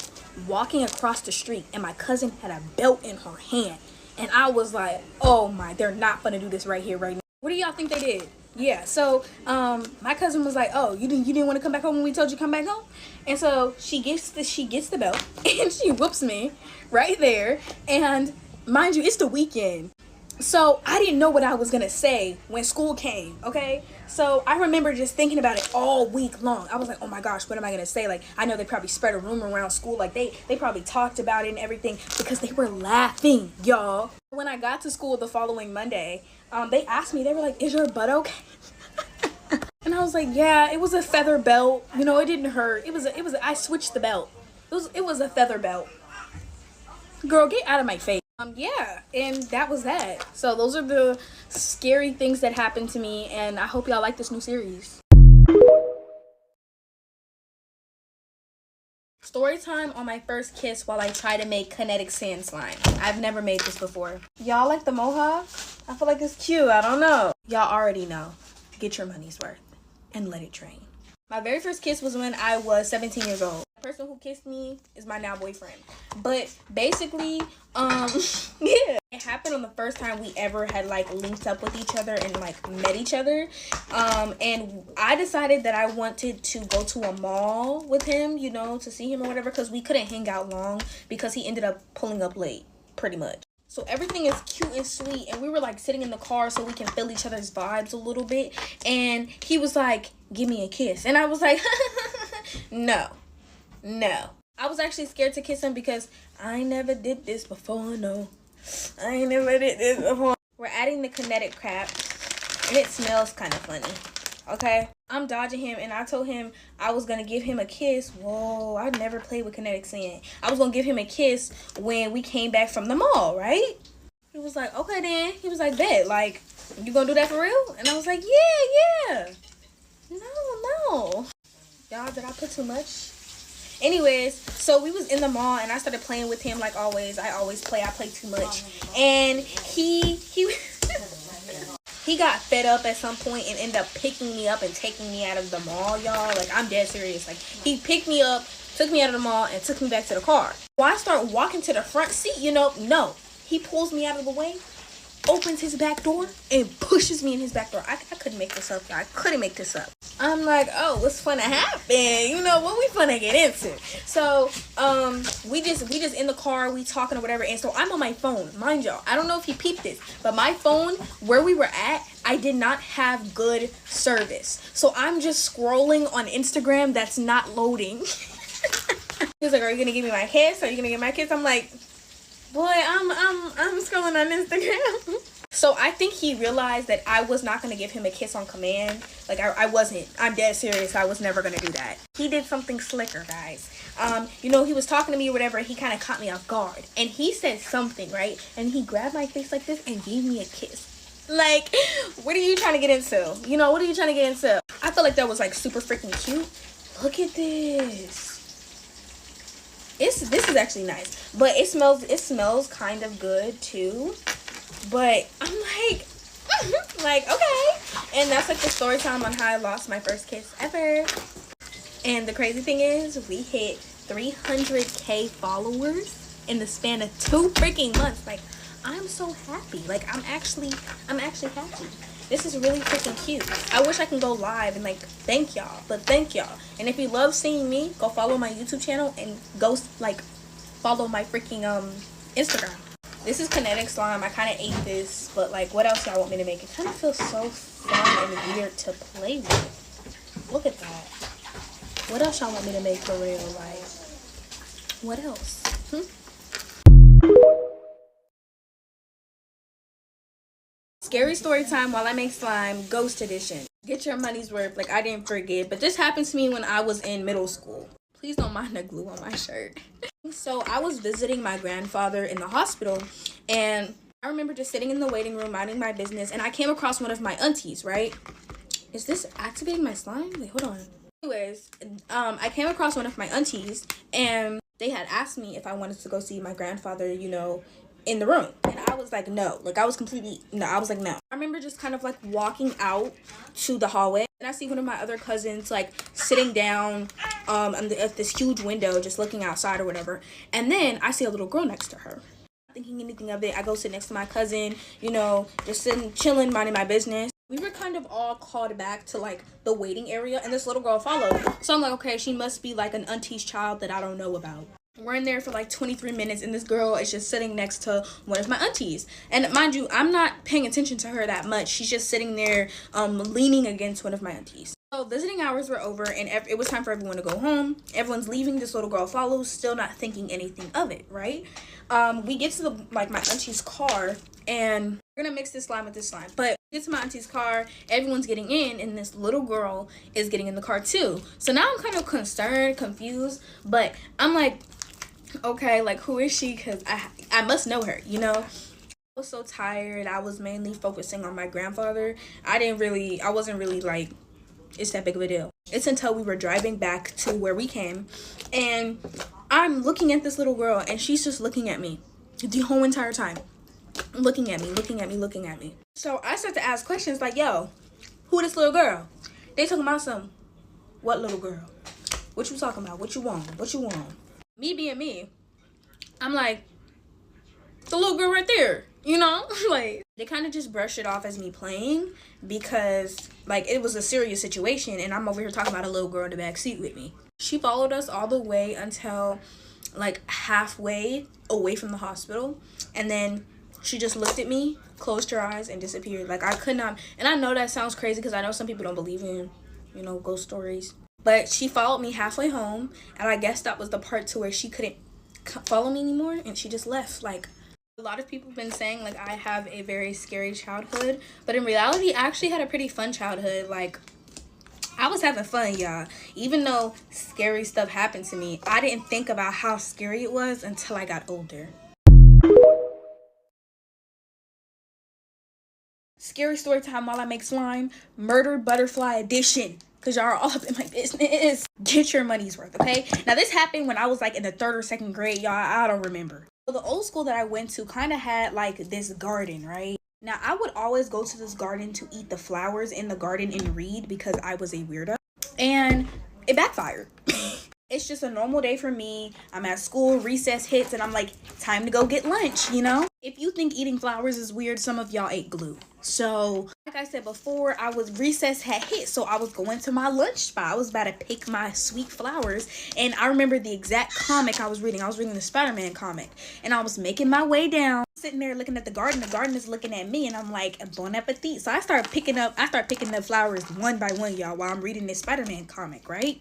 walking across the street, and my cousin had a belt in her hand. And I was like, oh my, they're not gonna do this right here, right now. What do y'all think they did? Yeah, so my cousin was like, oh, you didn't want to come back home when we told you to come back home? And so she gets the belt, and she whoops me right there. And mind you, it's the weekend. So I didn't know what I was going to say when school came, okay? So I remember just thinking about it all week long. I was like, oh my gosh, what am I going to say? Like, I know they probably spread a rumor around school. Like, they probably talked about it and everything because they were laughing, y'all. When I got to school the following Monday, they asked me, they were like, is your butt okay? And I was like, yeah, it was a feather belt. It didn't hurt. I switched the belt. It was a feather belt. Girl, get out of my face. Yeah, and that was that. So those are the scary things that happened to me, and I hope y'all like this new series. Story time on my first kiss while I try to make kinetic sand slime. I've never made this before. Y'all like the mohawk? I feel like it's cute. I don't know. Y'all already know. Get your money's worth and let it drain. My very first kiss was when I was 17 years old. The person who kissed me is my now boyfriend. But basically, yeah. It happened on the first time we ever had like linked up with each other and like met each other. And I decided that I wanted to go to a mall with him, to see him or whatever, because we couldn't hang out long because he ended up pulling up late, pretty much. So everything is cute and sweet, and we were like sitting in the car so we can feel each other's vibes a little bit. And he was like, give me a kiss. And I was like, no. I was actually scared to kiss him because I never did this before, no. I never did this before. We're adding the kinetic crap, and it smells kind of funny, okay? I'm dodging him, and I told him I was going to give him a kiss. Whoa, I never played with kinetic sand. I was going to give him a kiss when we came back from the mall, right? He was like, okay then. He was like, bet, like, you going to do that for real? And I was like, yeah. No. Y'all, did I put too much? Anyways, so we was in the mall, and I started playing with him like always. I play too much. And he He got fed up at some point and ended up picking me up and taking me out of the mall, y'all. Like, I'm dead serious. Like, he picked me up, took me out of the mall, and took me back to the car. Well, I start walking to the front seat, you know. No. He pulls me out of the way, opens his back door, and pushes me in his back door. I couldn't make this up, y'all. I couldn't make this up. I'm like, oh, what's finna happen? You know, what we finna get into? So, we just in the car, we talking or whatever, and so I'm on my phone. Mind y'all, I don't know if he peeped this, but my phone, where we were at, I did not have good service. So I'm just scrolling on Instagram that's not loading. He's like, are you gonna give me my kiss? Are you gonna give my kiss? I'm like, boy, I'm scrolling on Instagram. So I think he realized that I was not going to give him a kiss on command. Like, I wasn't. I'm dead serious. I was never going to do that. He did something slicker, guys. You know, he was talking to me or whatever. He kind of caught me off guard. And he said something, right? And he grabbed my face like this and gave me a kiss. Like, what are you trying to get into? You know, what are you trying to get into? I felt like that was, like, super freaking cute. Look at this. This is actually nice. But it smells kind of good, too. But I'm like, okay. And that's like the story time on how I lost my first kiss ever. And the crazy thing is, we hit 300K followers in the span of 2 freaking months. Like, I'm so happy. Like, I'm actually happy. This is really freaking cute. I wish I can go live and like thank y'all. But thank y'all. And if you love seeing me, go follow my YouTube channel and go like follow my freaking Instagram. This is kinetic slime. I kind of ate this, but like, what else y'all want me to make? It kind of feels so fun and weird to play with. Look at that. What else y'all want me to make for real? Like, what else? Scary story time while I make slime, ghost edition. Get your money's worth. Like, I didn't forget, but this happened to me when I was in middle school. Please don't mind the glue on my shirt. So I was visiting my grandfather in the hospital, and I remember just sitting in the waiting room minding my business, and I came across one of my aunties, right? Is this activating my slime? Wait, hold on. Anyways, I came across one of my aunties, and they had asked me if I wanted to go see my grandfather, you know, in the room. And I was like, no. Like, I was like, no. I remember just kind of like walking out to the hallway, and I see one of my other cousins like sitting down at this huge window just looking outside or whatever. And then I see a little girl next to her. Not thinking anything of it, I go sit next to my cousin, you know, just sitting, chilling, minding my business. We were kind of all called back to like the waiting area, and this little girl followed. So I'm like, okay, she must be like an auntie's child that I don't know about. We're in there for like 23 minutes, and this girl is just sitting next to one of my aunties. And mind you, I'm not paying attention to her that much. She's just sitting there leaning against one of my aunties. So visiting hours were over, and it was time for everyone to go home. Everyone's leaving. This little girl follows, still not thinking anything of it, right? We get to my auntie's car, and we're gonna mix this slime with this slime. But we get to my auntie's car, everyone's getting in, and this little girl is getting in the car too. So now I'm kind of concerned, confused, but I'm like, okay, like, who is she? Because I must know her, you know? I was so tired. I was mainly focusing on my grandfather. I wasn't really like, it's that big of a deal. It's until we were driving back to where we came, and I'm looking at this little girl, and she's just looking at me the whole entire time. Looking at me. So I start to ask questions like, yo, who this little girl? They talking about some, what little girl? What you talking about? What you want? Me being me, I'm like, the little girl right there, you know? Like, they kind of just brush it off as me playing because, like, it was a serious situation, and I'm over here talking about a little girl in the back seat with me. She followed us all the way until, like, halfway away from the hospital, and then she just looked at me, closed her eyes, and disappeared. Like, I could not, and I know that sounds crazy because I know some people don't believe in, you know, ghost stories. But she followed me halfway home, and I guess that was the part to where she couldn't follow me anymore, and she just left. Like, a lot of people have been saying, like, I have a very scary childhood, but in reality, I actually had a pretty fun childhood. Like, I was having fun, y'all. Even though scary stuff happened to me, I didn't think about how scary it was until I got older. Scary story time while I make slime, murder butterfly edition. Because y'all are all up in my business. Get your money's worth, okay? Now, this happened when I was, like, in the 3rd or 2nd grade, y'all. I don't remember. So the old school that I went to kind of had, like, this garden, right? Now, I would always go to this garden to eat the flowers in the garden and read because I was a weirdo. And it backfired. It's just a normal day for me. I'm at school, recess hits, and I'm like, time to go get lunch, you know? If you think eating flowers is weird, some of y'all ate glue. So, like I said before, recess had hit, so I was going to my lunch spot. I was about to pick my sweet flowers, and I remember the exact comic I was reading. I was reading the Spider-Man comic, and I was making my way down, sitting there looking at the garden. The garden is looking at me, and I'm like, bon appetit. So I start picking up flowers one by one, y'all, while I'm reading this Spider-Man comic, right?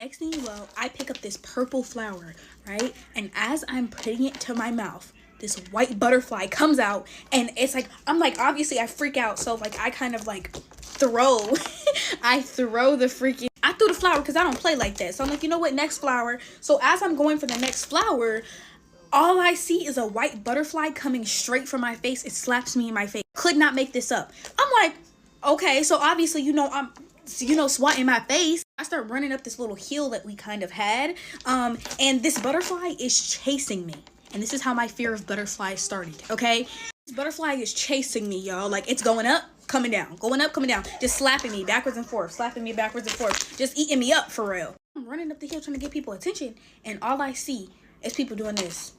Next thing you know, I pick up this purple flower, right? And as I'm putting it to my mouth, this white butterfly comes out, and it's like, I'm like, obviously I freak out. So like, I kind of like throw, I threw the flower because I don't play like that. So I'm like, you know what, next flower. So as I'm going for the next flower, all I see is a white butterfly coming straight for my face. It slaps me in my face. Could not make this up. I'm like, okay, so obviously, I'm swatting my face. I start running up this little hill that we kind of had. And this butterfly is chasing me. And this is how my fear of butterflies started, okay? This butterfly is chasing me, y'all. Like, it's going up, coming down, going up, coming down. Just slapping me backwards and forth, just eating me up for real. I'm running up the hill trying to get people attention. And all I see is people doing this.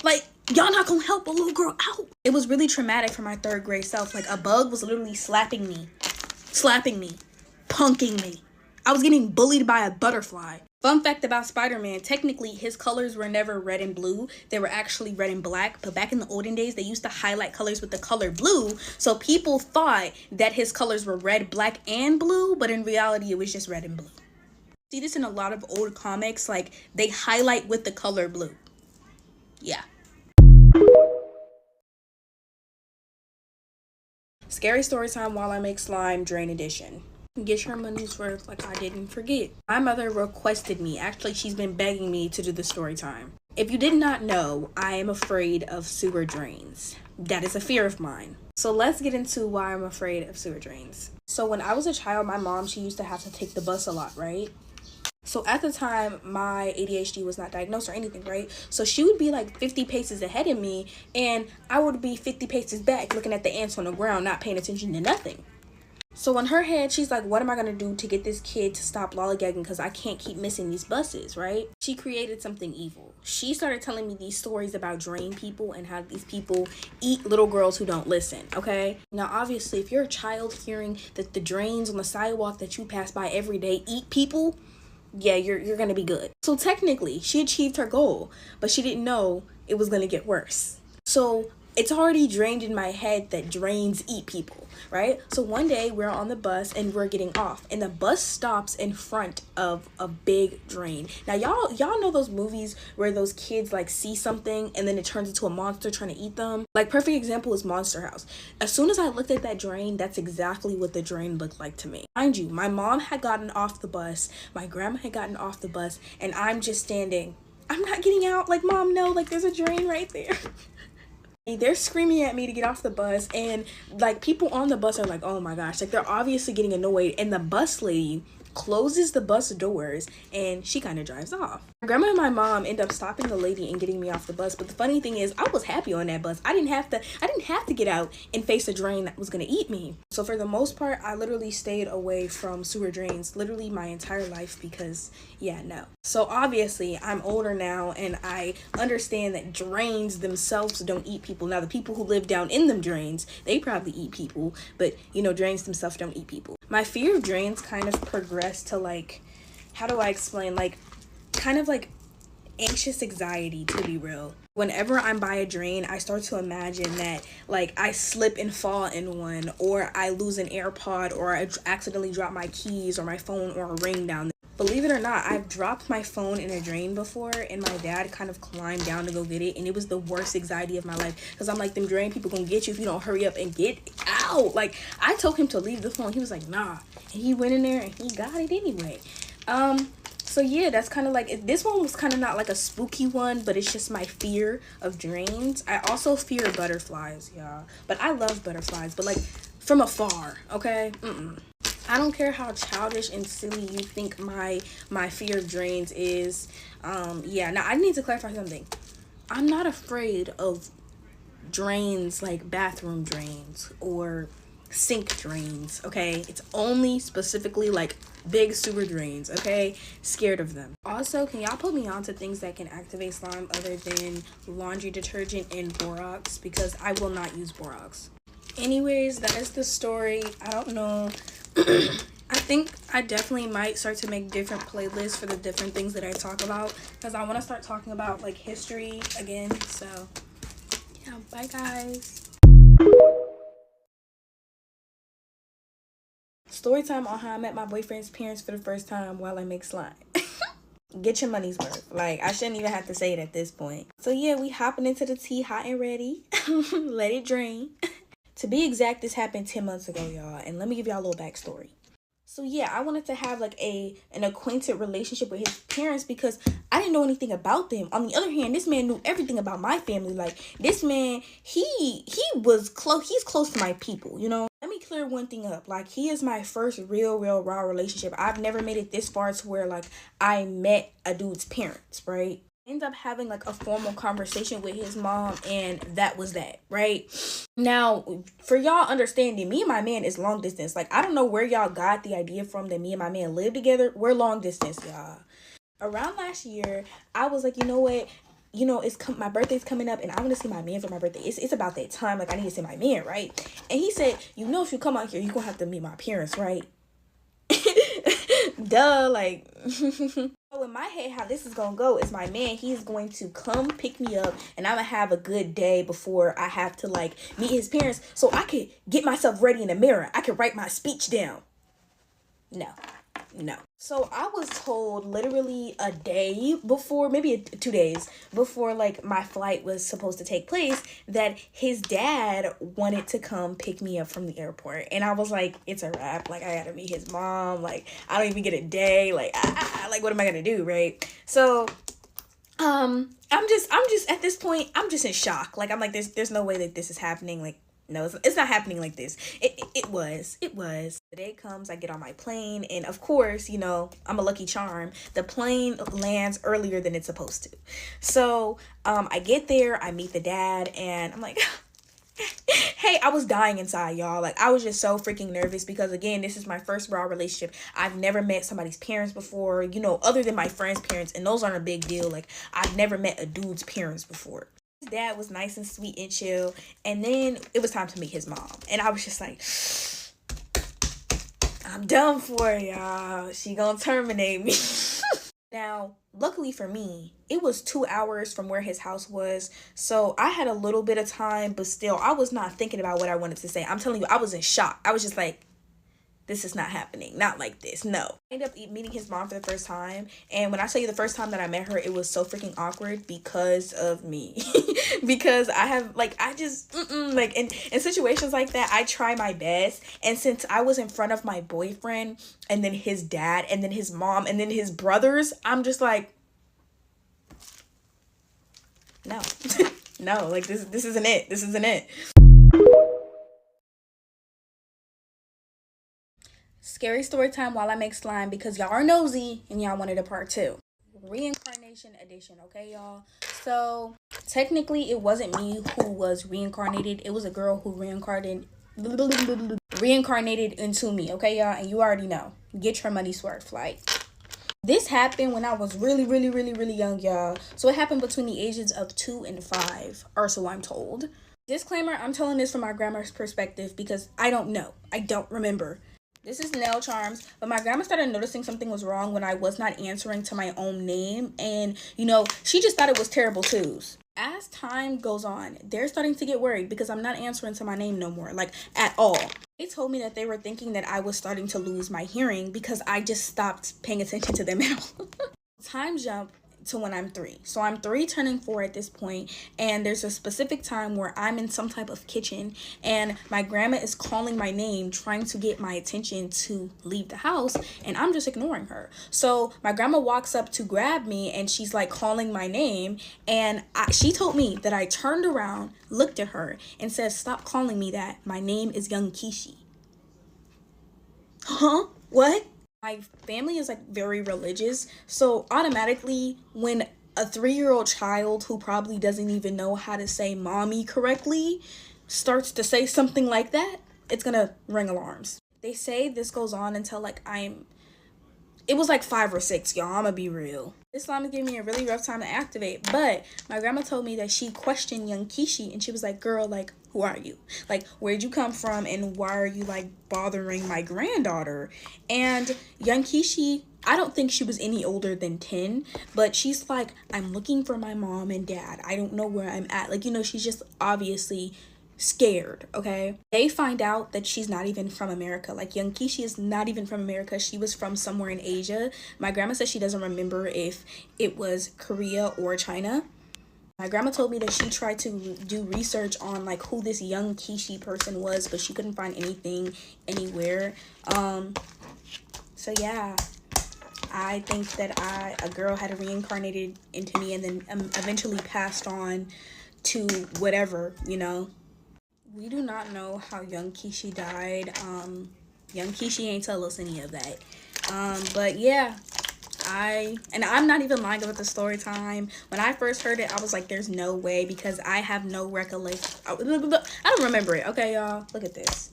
Like, y'all not gonna help a little girl out. It was really traumatic for my third grade self. Like, a bug was literally slapping me, punking me. I was getting bullied by a butterfly. Fun fact about Spider-Man, technically his colors were never red and blue. They were actually red and black. But back in the olden days, they used to highlight colors with the color blue. So people thought that his colors were red, black, and blue. But in reality, it was just red and blue. See this in a lot of old comics. Like, they highlight with the color blue. Yeah. Scary story time while I make slime, drain edition. Get your money's worth like I didn't forget. My mother requested me. Actually, she's been begging me to do the story time. If you did not know, I am afraid of sewer drains. That is a fear of mine. So let's get into why I'm afraid of sewer drains. So when I was a child, my mom, she used to have to take the bus a lot, right? So at the time, my ADHD was not diagnosed or anything, right? So she would be like 50 paces ahead of me, and I would be 50 paces back looking at the ants on the ground, not paying attention to nothing. So in her head, she's like, what am I going to do to get this kid to stop lollygagging because I can't keep missing these buses, right? She created something evil. She started telling me these stories about drain people and how these people eat little girls who don't listen, okay? Now, obviously, if you're a child hearing that the drains on the sidewalk that you pass by every day eat people, yeah, you're going to be good. So technically, she achieved her goal, but she didn't know it was going to get worse. So it's already drained in my head that drains eat people, right? So one day we're on the bus and we're getting off, and the bus stops in front of a big drain. Now y'all know those movies where those kids like see something and then it turns into a monster trying to eat them? Like, perfect example is Monster House. As soon as I looked at that drain, that's exactly what the drain looked like to me. Mind you, my mom had gotten off the bus, my grandma had gotten off the bus, and I'm just standing. I'm not getting out. Like, Mom, no, like there's a drain right there. They're screaming at me to get off the bus, and like people on the bus are like, oh my gosh, like they're obviously getting annoyed, and the bus lady closes the bus doors and she kind of drives off. My grandma and my mom end up stopping the lady and getting me off the bus, but the funny thing is I was happy on that bus. I didn't have to get out and face a drain that was gonna eat me. So for the most part, I literally stayed away from sewer drains literally my entire life because no. So obviously I'm older now and I understand that drains themselves don't eat people. Now the people who live down in them drains, they probably eat people, but drains themselves don't eat people. My fear of drains kind of progressed to like, how do I explain, like kind of like anxious anxiety, to be real. Whenever I'm by a drain, I start to imagine that like I slip and fall in one, or I lose an AirPod, or I accidentally drop my keys or my phone or a ring down there. Believe it or not, I've dropped my phone in a drain before, and my dad kind of climbed down to go get it, and it was the worst anxiety of my life because I'm like, them drain people gonna get you if you don't hurry up and get out. Like, I told him to leave the phone. He was like, nah, and he went in there and he got it anyway. So yeah, that's kind of like, this one was kind of not like a spooky one, but it's just my fear of drains. I also fear butterflies, y'all, but I love butterflies, but like from afar, okay? I don't care how childish and silly you think my fear of drains is. Now I need to clarify something. I'm not afraid of drains like bathroom drains or sink drains, okay? It's only specifically like big sewer drains, okay? Scared of them. Also, can y'all put me on to things that can activate slime other than laundry detergent and borax, because I will not use borax. Anyways, that is the story. I don't know. I think I definitely might start to make different playlists for the different things that I talk about, because I want to start talking about like history again. So yeah, bye guys. Story time on how I met my boyfriend's parents for the first time while I make slime. Get your money's worth. Like, I shouldn't even have to say it at this point. So yeah, we hopping into the tea hot and ready. Let it drain. To be exact, this happened 10 months ago, y'all. And let me give y'all a little backstory. So yeah, I wanted to have like an acquainted relationship with his parents because I didn't know anything about them. On the other hand, this man knew everything about my family. Like, this man, he was close. He's close to my people, you know? Let me clear one thing up. Like, he is my first real raw relationship. I've never made it this far to where like I met a dude's parents, right? End up having like a formal conversation with his mom, and that was that, right? Now, for y'all understanding, me and my man is long distance. Like, I don't know where y'all got the idea from that me and my man live together. We're long distance, y'all. Around last year, I was like, you know what? You know, my birthday's coming up, and I want to see my man for my birthday. It's about that time. Like, I need to see my man, right? And he said, you know, if you come out here, you're gonna have to meet my parents, right? Duh, like. So in my head, how this is gonna go is my man, he's going to come pick me up, and I'm gonna have a good day before I have to like meet his parents, so I could get myself ready in the mirror. I could write my speech down. No. So I was told literally a day before, maybe 2 days before like my flight was supposed to take place, that his dad wanted to come pick me up from the airport. And I was like, it's a wrap. Like, I gotta meet his mom. Like, I don't even get a day. Like, like, what am I gonna do, right? So I'm just at this point, I'm just in shock. Like, I'm like, there's no way that this is happening. Like, no, it's not happening like this. It was. The day comes, I get on my plane, and of course, you know, I'm a lucky charm. The plane lands earlier than it's supposed to. So, I get there, I meet the dad, and I'm like, hey, I was dying inside, y'all. Like, I was just so freaking nervous because, again, this is my first raw relationship. I've never met somebody's parents before, you know, other than my friend's parents, and those aren't a big deal. Like, I've never met a dude's parents before. His dad was nice and sweet and chill, and then it was time to meet his mom, and I was just like, I'm done for, y'all. She gonna terminate me. Now, luckily for me, it was 2 hours from where his house was, so I had a little bit of time, but still, I was not thinking about what I wanted to say. I'm telling you, I was in shock. I was just like, this is not happening. Not like this. No. I ended up meeting his mom for the first time. And when I tell you the first time that I met her, it was so freaking awkward because of me. Because I have, like, I just, like, in situations like that, I try my best. And since I was in front of my boyfriend, and then his dad, and then his mom, and then his brothers, I'm just like, no. No, like, this isn't it. This isn't it. Scary story time while I make slime, because y'all are nosy and y'all wanted a part 2. Reincarnation edition, okay, y'all? So technically it wasn't me who was reincarnated. It was a girl who reincarnated into me, okay, y'all? And you already know. Get your money's worth. Like, this happened when I was really young, y'all. So it happened between the ages of 2 and 5, or so I'm told. Disclaimer, I'm telling this from my grandma's perspective because I don't know. I don't remember. This is nail charms, but my grandma started noticing something was wrong when I was not answering to my own name, and, you know, she just thought it was terrible twos. As time goes on, they're starting to get worried because I'm not answering to my name no more, like, at all. They told me that they were thinking that I was starting to lose my hearing because I just stopped paying attention to them at all. Time jump to when I'm 3. So I'm 3 turning 4 at this point, and there's a specific time where I'm in some type of kitchen and my grandma is calling my name, trying to get my attention to leave the house, and I'm just ignoring her. So my grandma walks up to grab me and she's like calling my name, and she told me that I turned around, looked at her, and said, stop calling me that. My name is Young Kishi. Huh? What? My family is like very religious, so automatically when a 3-year-old child who probably doesn't even know how to say mommy correctly starts to say something like that, it's gonna ring alarms. They say this goes on until like it was like 5 or 6, y'all. I'm gonna be real. This slime is giving me a really rough time to activate, but my grandma told me that she questioned young Kishi and she was like, girl, like, who are you? Like, where'd you come from and why are you like bothering my granddaughter? And young Kishi, I don't think she was any older than 10, but she's like, I'm looking for my mom and dad. I don't know where I'm at. Like, you know, she's just obviously scared. Okay, they find out that she's not even from America. Like, young Kishi is not even from America. She was from somewhere in Asia. My grandma says she doesn't remember if it was Korea or China. My grandma told me that she tried to do research on like who this young Kishi person was, but she couldn't find anything anywhere. So yeah, I think that a girl had reincarnated into me and then eventually passed on to whatever, you know. We do not know how young Kishi died. Young Kishi ain't tell us any of that. But yeah, I'm not even lying about the story time. When I first heard it, I was like, there's no way, because I have no recollection. I don't remember it. Okay, y'all, look at this.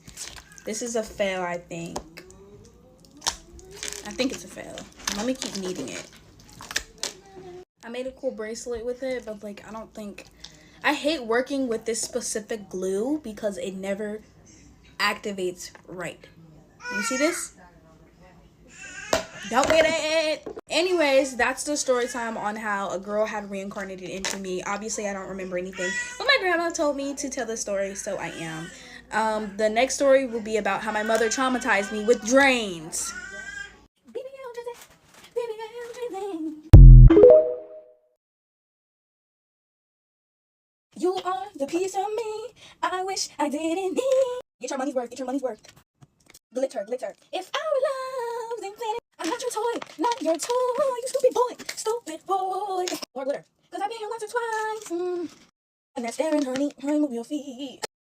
This is a fail, I think. I think it's a fail. Let me keep kneading it. I made a cool bracelet with it, but like, I don't think... I hate working with this specific glue because it never activates right. You see this? Don't get it. Anyways, that's the story time on how a girl had reincarnated into me. Obviously, I don't remember anything, but my grandma told me to tell this story, so I am. The next story will be about how my mother traumatized me with drains. You are the piece of me I wish I didn't need. Get your money's worth, get your money's worth. Glitter, glitter. If our love's infinite, I'm not your toy, not your toy, you stupid boy, stupid boy. More glitter, cause I've been here once or twice. And that's staring, honey, move your feet.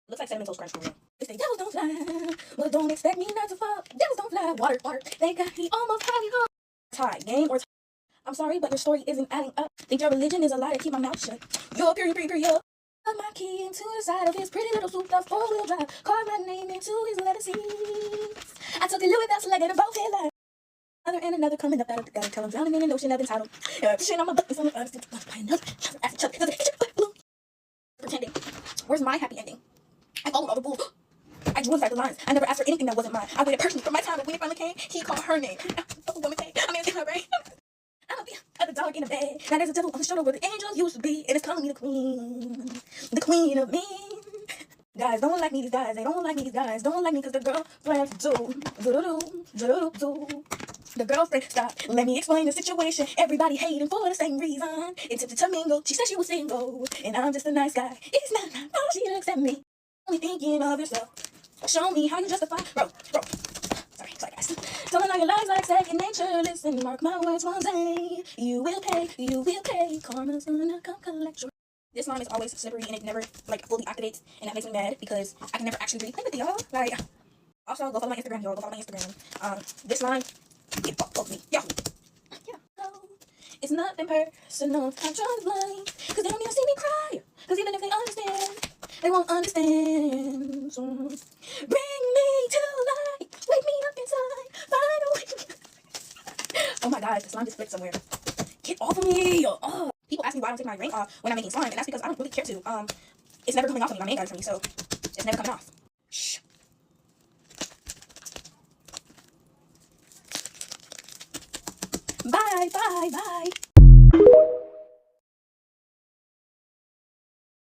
Looks like cinnamon toast crunch for real. They say devils don't fly, but don't expect me not to fall. Devils don't fly, water, water. They got me almost hiding home. Tie, game or tie. I'm sorry, but your story isn't adding up. Think your religion is a lie to keep my mouth shut. You're period. Plug my key into the side of his pretty little souped up 4-wheel drive. Carved my name into his letter C. I took the Louis Vuitton leg and both headlights. Another and another coming up out of the gutter till I'm drowning in an ocean of entitled. Shit on my butt is on the other. Pretending. Where's my happy ending? I followed all the rules. I drew inside the lines. I never asked for anything that wasn't mine. I waited personally for my time, but when it finally came, he called her name. Oh, woman came. I mean, it's in her brain. I'm at the dark in the bed. Now there's a devil on the shoulder where the angels used to be, and it's calling me the queen of me. Guys don't like me, these guys. They don't like me, these guys don't like me because the girlfriends do. The girlfriend stopped. Let me explain the situation. Everybody hating for the same reason. It's to mingle. She said she was single, and I'm just a nice guy. It's not how she looks at me. Only thinking of yourself. Show me how you justify. Bro. Sorry guys. Telling all your lies like second nature. Listen, mark my words one day. You will pay. Karma's gonna come collect your... This slime is always slippery and it never like fully activates, and that makes me mad because I can never actually really play with it, y'all. Like, also go follow my Instagram, y'all. Go follow my Instagram. This slime, get fucked with me, y'all. Yeah. It's nothing personal. I'm trying to blame, cause they don't even see me cry. Cause even if they understand, they won't understand. So bring me to light. Wake me up inside. Find a way. Oh my gosh, the slime just flipped somewhere. Get off of me. Oh. People ask me why I don't take my ring off when I'm making slime, and that's because I don't really care to. It's never coming off of me. My man got it for me, so it's never coming off. Shh. Bye.